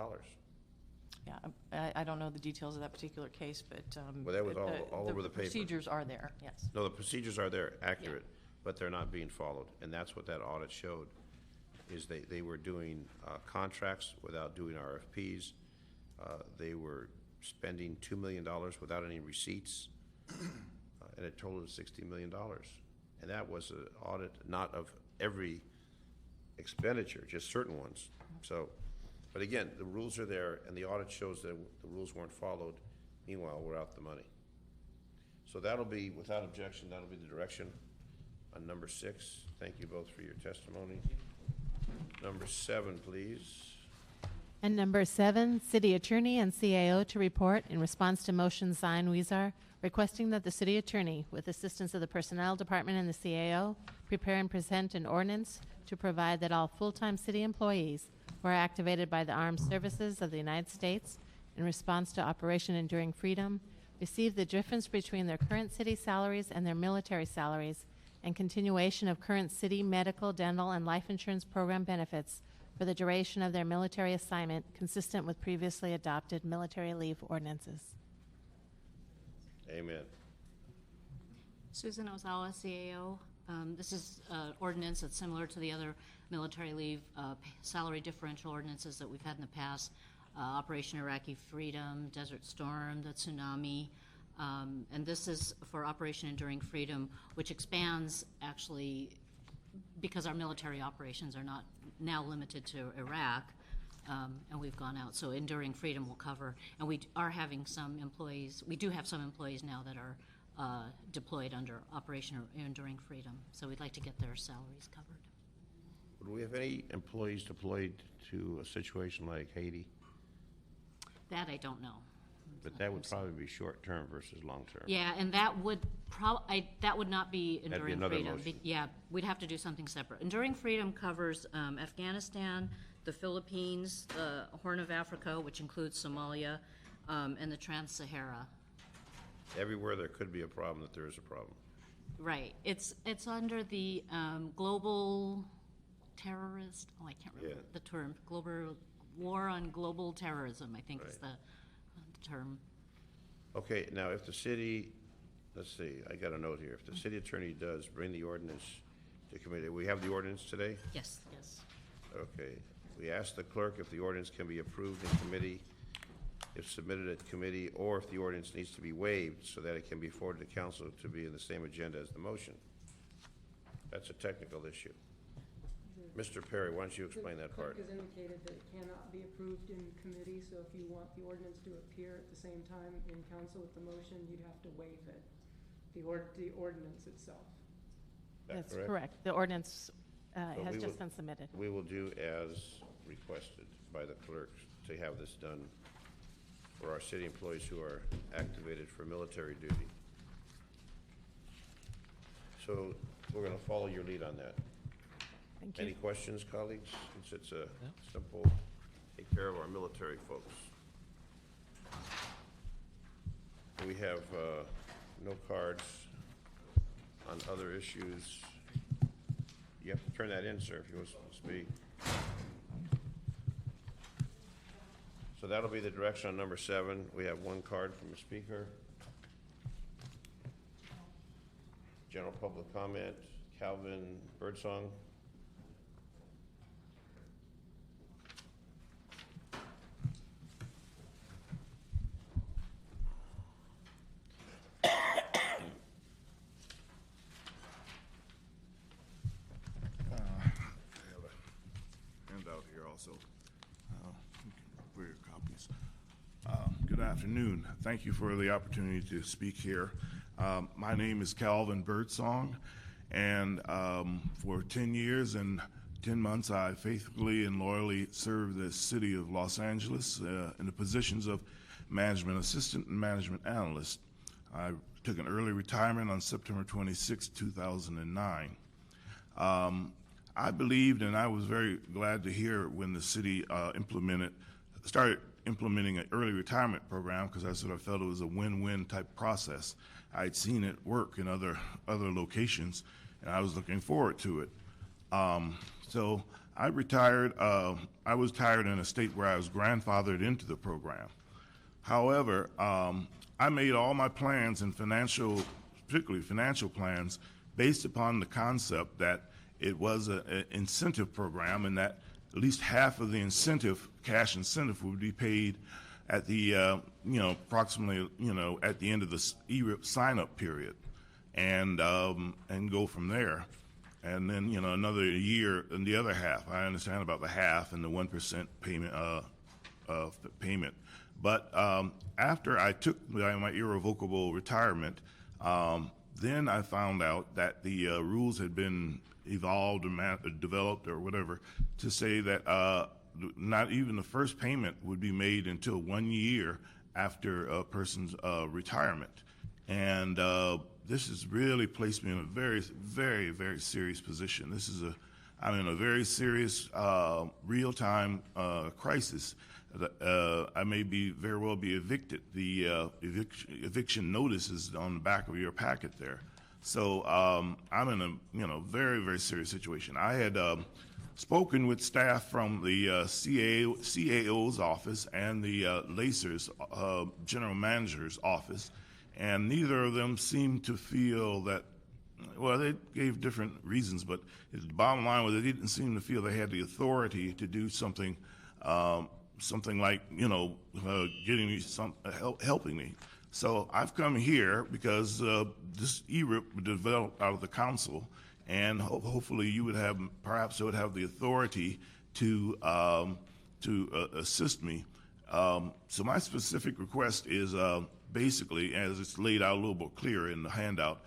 Yeah, I don't know the details of that particular case, but. Well, that was but all over the paper. Procedures are there, yes. No, the procedures are there, accurate, but they're not being followed. And that's what that audit showed, is they were doing contracts without doing RFPs. They were spending $2 million without any receipts, and it totaled $60 million. And that was an audit, not of every expenditure, just certain ones. So, but again, the rules are there, and the audit shows that the rules weren't followed. Meanwhile, we're out the money. So that'll be, without objection, that'll be the direction on number 6. Thank you both for your testimony. Number 7, please. And number 7, City Attorney and CAO to report in response to motion Zine Weezer requesting that the City Attorney, with assistance of the Personnel Department and the CAO, prepare and present an ordinance to provide that all full-time city employees who are activated by the Armed Services of the United States in response to Operation Enduring Freedom receive the difference between their current city salaries and their military salaries and continuation of current city medical, dental, and life insurance program benefits for the duration of their military assignment, consistent with previously adopted military leave ordinances. Amen. Susan Ozawa, CAO. This is an ordinance that's similar to the other military leave salary differential ordinances that we've had in the past. Operation Iraqi Freedom, Desert Storm, the tsunami. And this is for Operation Enduring Freedom, which expands actually because our military operations are not now limited to Iraq, and we've gone out. So Enduring Freedom will cover, and we are having some employees, we do have some employees now that are deployed under Operation Enduring Freedom. So we'd like to get their salaries covered. Would we have any employees deployed to a situation like Haiti? That I don't know. But that would probably be short-term versus long-term. Yeah, and that would that would not be That'd be Enduring another Freedom. motion. Yeah, we'd have to do something separate. Enduring Freedom covers Afghanistan, the Philippines, the Horn of Africa, which includes Somalia, and the Trans-Sahara. everywhere there could be a problem, that there is a problem. Right. It's under the global terrorist, I can't remember the term, global war on global terrorism, I think is the term. Okay, now if the city, let's see, I got a note here. If the city attorney does bring the ordinance to committee, we have the ordinance today? Yes, yes. Okay. We ask the clerk if the ordinance can be approved in committee, if submitted at committee, or if the ordinance needs to be waived so that it can be forwarded to council to be in the same agenda as the motion. That's a technical issue. Mr. Perry, why don't you explain that part? The clerk has indicated that it cannot be approved in committee, so if you want the ordinance to appear at the same time in council with the motion, you'd have to waive it, the ordinance itself. That's correct. The ordinance So has we just will- been submitted. We will do as requested by the clerk to have this done for our city employees who are activated for military duty. So we're going to follow your lead on that. Thank you. Any questions, colleagues? Since it's a simple, take care of our military folks. We have no cards on other issues. You have to turn that in, sir, if you want to speak. So that'll be the direction on number 7. We have one card from the speaker. General public comment, Calvin Birdsong. Handout here also for your copies. Good afternoon. Thank you for the opportunity to speak here. My name is Calvin Birdsong, and for 10 years and 10 months, I faithfully and loyally served the city of Los Angeles in the positions of management assistant and management analyst. I took an early retirement on September 26, 2009. I believed, and I was very glad to hear when the city started implementing an early retirement program, because I sort of felt it was a win-win type process. I'd seen it work in other locations, and I was looking forward to it. So I retired. I was retired in a state where I was grandfathered into the program. However, I made all my plans and particularly financial plans, based upon the concept that it was an incentive program, and that at least half of the incentive, cash incentive, would be paid at the, approximately, at the end of the ERIP sign-up period, and go from there. And then, another year and the other half. I understand about the half and the 1% payment. But after I took my irrevocable retirement, then I found out that the rules had been evolved or developed or whatever to say that not even the first payment would be made until 1 year after a person's retirement. And this has really placed me in a very, very, very serious position. I'm in a very serious real-time crisis. I may very well be evicted. The eviction notice is on the back of your packet there. So I'm in a very, very serious situation. I had spoken with staff from the CAO's office and the LACER's general manager's office, and neither of them seemed to feel that, well, they gave different reasons, but the bottom line was they didn't seem to feel they had the authority to do something like, getting me helping me. So I've come here because this ERIP developed out of the council, and hopefully you would have, perhaps it would have the authority to assist me. So my specific request is basically, as it's laid out a little bit clearer in the handout,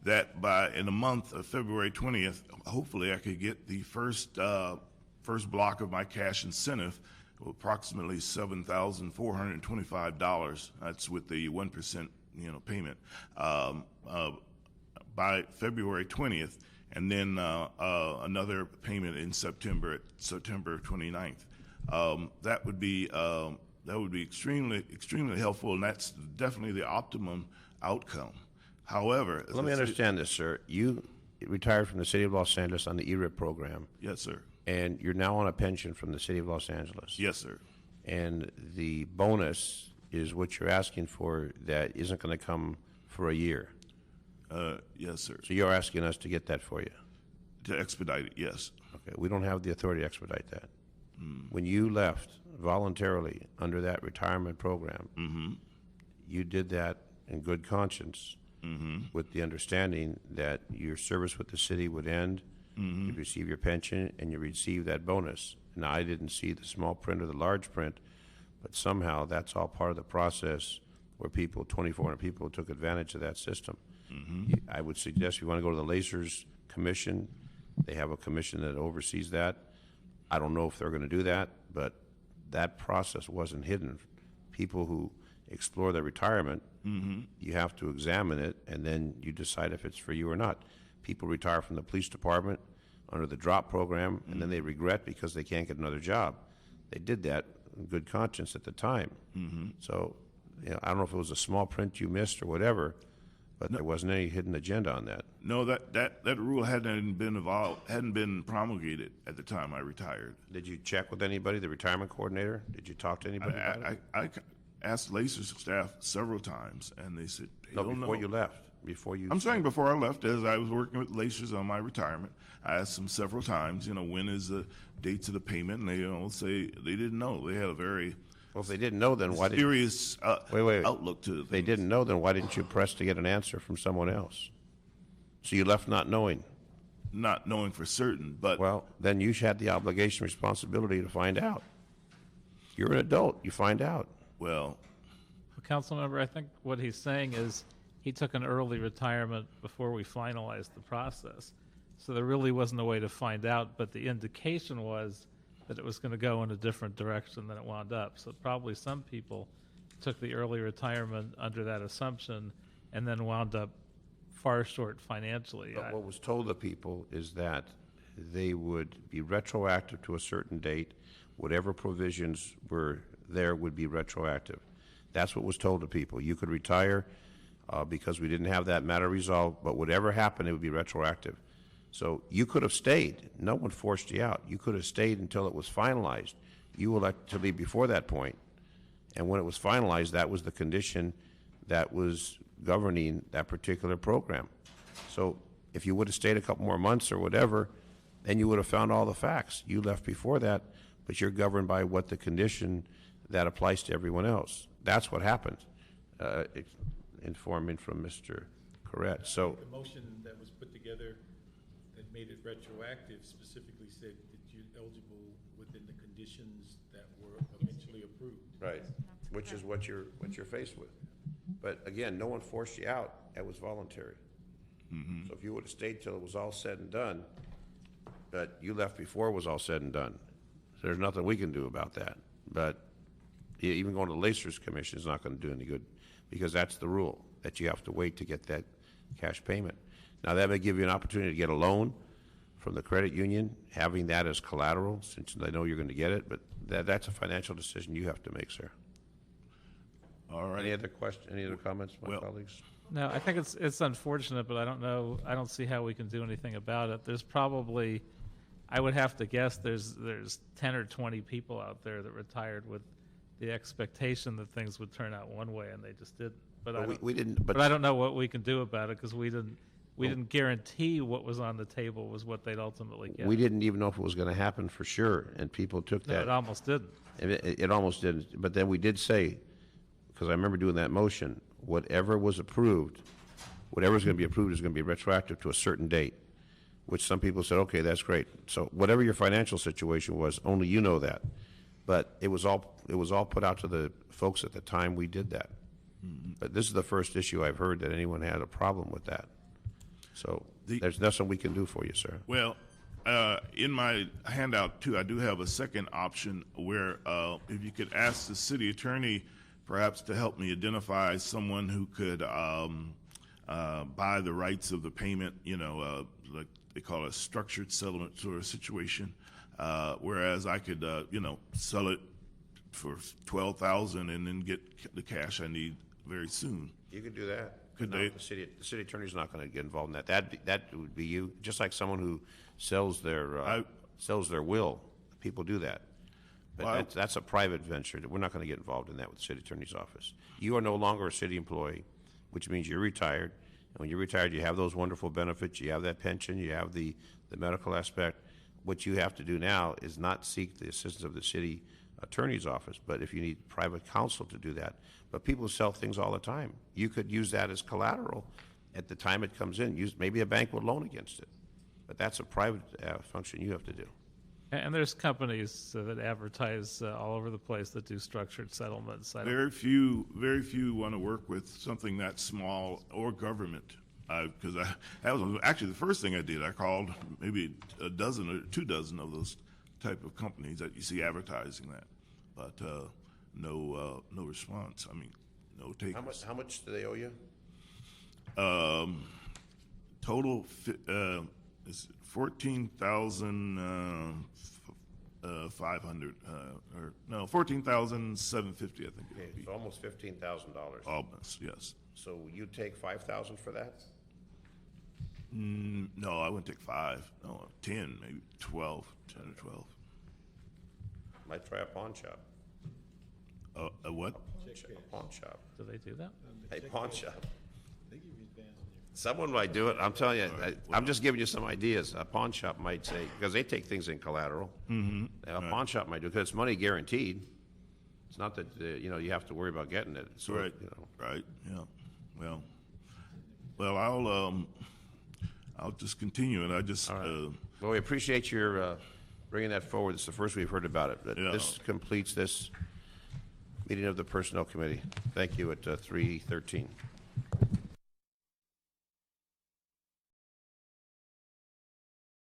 that in the month of February 20th, hopefully I could get the first block of my cash incentive, approximately $7,425. That's with the 1% payment by February 20th, and then another payment in September 29th. That would be extremely, extremely helpful, and that's definitely the optimum outcome. However, Let me understand this, sir. You retired from the City of Los Angeles on the ERIP program. Yes, sir. And you're now on a pension from the City of Los Angeles. Yes, sir. And the bonus is what you're asking for that isn't going to come for a year. Yes, sir. So you're asking us to get that for you? To expedite it, yes. Okay, we don't have the authority to expedite that. When you left voluntarily under that retirement program, you did that in good conscience with the understanding that your service with the city would end, you'd receive your pension, and you receive that bonus. Now, I didn't see the small print or the large print, but somehow that's all part of the process where people, 2,400 people, took advantage of that system. I would suggest if you want to go to the Lasers Commission, they have a commission that oversees that. I don't know if they're going to do that, but that process wasn't hidden. People who explore their retirement, you have to examine it, and then you decide if it's for you or not. People retire from the police department under the DROP program, and then they regret because they can't get another job. They did that in good conscience at the time. So, I don't know if it was a small print you missed or whatever, but there wasn't any hidden agenda on that. No, that rule hadn't been promulgated at the time I retired. Did you check with anybody, the retirement coordinator? Did you talk to anybody about it? I asked Lacer's staff several times, and they said they don't know. Before you left. I'm saying before I left, as I was working with Lacer's on my retirement, I asked them several times, when is the dates of the payment, and they say they didn't know. They had a very Well, if they didn't know, then why did serious wait. outlook to They didn't know, then why didn't you press to get an answer from someone else? So you left not knowing. Not knowing for certain, but well, then you had the obligation, responsibility to find out. You're an adult. You find out. Well, Councilmember, I think what he's saying is he took an early retirement before we finalized the process. So there really wasn't a way to find out, but the indication was that it was going to go in a different direction than it wound up. So probably some people took the early retirement under that assumption and then wound up far short financially. But what was told to people is that they would be retroactive to a certain date. Whatever provisions were there would be retroactive. That's what was told to people. You could retire because we didn't have that matter resolved, but whatever happened, it would be retroactive. So you could have stayed. No one forced you out. You could have stayed until it was finalized. You elected to leave before that point. And when it was finalized, that was the condition that was governing that particular program. So if you would have stayed a couple more months or whatever, then you would have found all the facts. You left before that, but you're governed by what the condition that applies to everyone else. That's what happened, informing from Mr. Corrette. So the motion that was put together that made it retroactive specifically said that you're eligible within the conditions that were eventually approved. right, which is what you're faced with. But again, no one forced you out. It was voluntary. So if you would have stayed till it was all said and done, but you left before it was all said and done, so there's nothing we can do about that. But even going to the Lacers Commission is not going to do any good, because that's the rule, that you have to wait to get that cash payment. Now, that may give you an opportunity to get a loan from the credit union, having that as collateral, since they know you're going to get it, but that's a financial decision you have to make, sir. all right. Any other questions, any other comments, my colleagues? No, I think it's unfortunate, but I don't know. I don't see how we can do anything about it. There's probably, I would have to guess, there's 10 or 20 people out there that retired with the expectation that things would turn out one way, and they just didn't. But we didn't. But I don't know what we can do about it, because we didn't guarantee what was on the table was what they'd ultimately get. We didn't even know if it was going to happen for sure, and people took No, that. it almost didn't. It almost didn't. But then we did say, because I remember doing that motion, whatever was approved, whatever's going to be approved is going to be retroactive to a certain date, which some people said, okay, that's great. So whatever your financial situation was, only you know that. But it was all put out to the folks at the time we did that. But this is the first issue I've heard that anyone had a problem with that. So there's nothing we can do for you, sir. Well, in my handout, too, I do have a second option where if you could ask the city attorney perhaps to help me identify someone who could buy the rights of the payment, like they call it a structured settlement sort of situation, whereas I could, sell it for $12,000 and then get the cash I need very soon. You could do that. Could No, they? the city attorney's not going to get involved in that. That would be you, just like someone who sells their will. People do that. But Well, that's a private venture. We're not going to get involved in that with the city attorney's office. You are no longer a city employee, which means you're retired. And when you're retired, you have those wonderful benefits. You have that pension. You have the medical aspect. What you have to do now is not seek the assistance of the city attorney's office, but if you need private counsel to do that. But people sell things all the time. You could use that as collateral at the time it comes in. Maybe a bank will loan against it. But that's a private function you have to do. And there's companies that advertise all over the place that do structured settlements. Very few want to work with something that small or government. Because that was actually the first thing I did. I called maybe a dozen or 24 of those type of companies that you see advertising that, but no response. I mean, no takers. How much do they owe you? Total is 14,500 or no 14,750. I think it would be. So almost $15,000. Almost, yes. So you take $5,000 for that? No, I wouldn't take 5. No, 10, maybe 12, 10 or 12. Might try a pawn shop. A what? A pawn shop. Do they do that? A pawn shop. Someone might do it. I'm telling you, I'm just giving you some ideas. A pawn shop might say, because they take things in collateral. Mm-hmm. A pawn shop might do, because it's money guaranteed. It's not that, you have to worry about getting it. So, Right. Right. Yeah. Well, I'll just continue, and I just. Well, we appreciate your bringing that forward. It's the first we've heard about it. But Yeah. This completes this meeting of the Personnel Committee. Thank you at 3:13.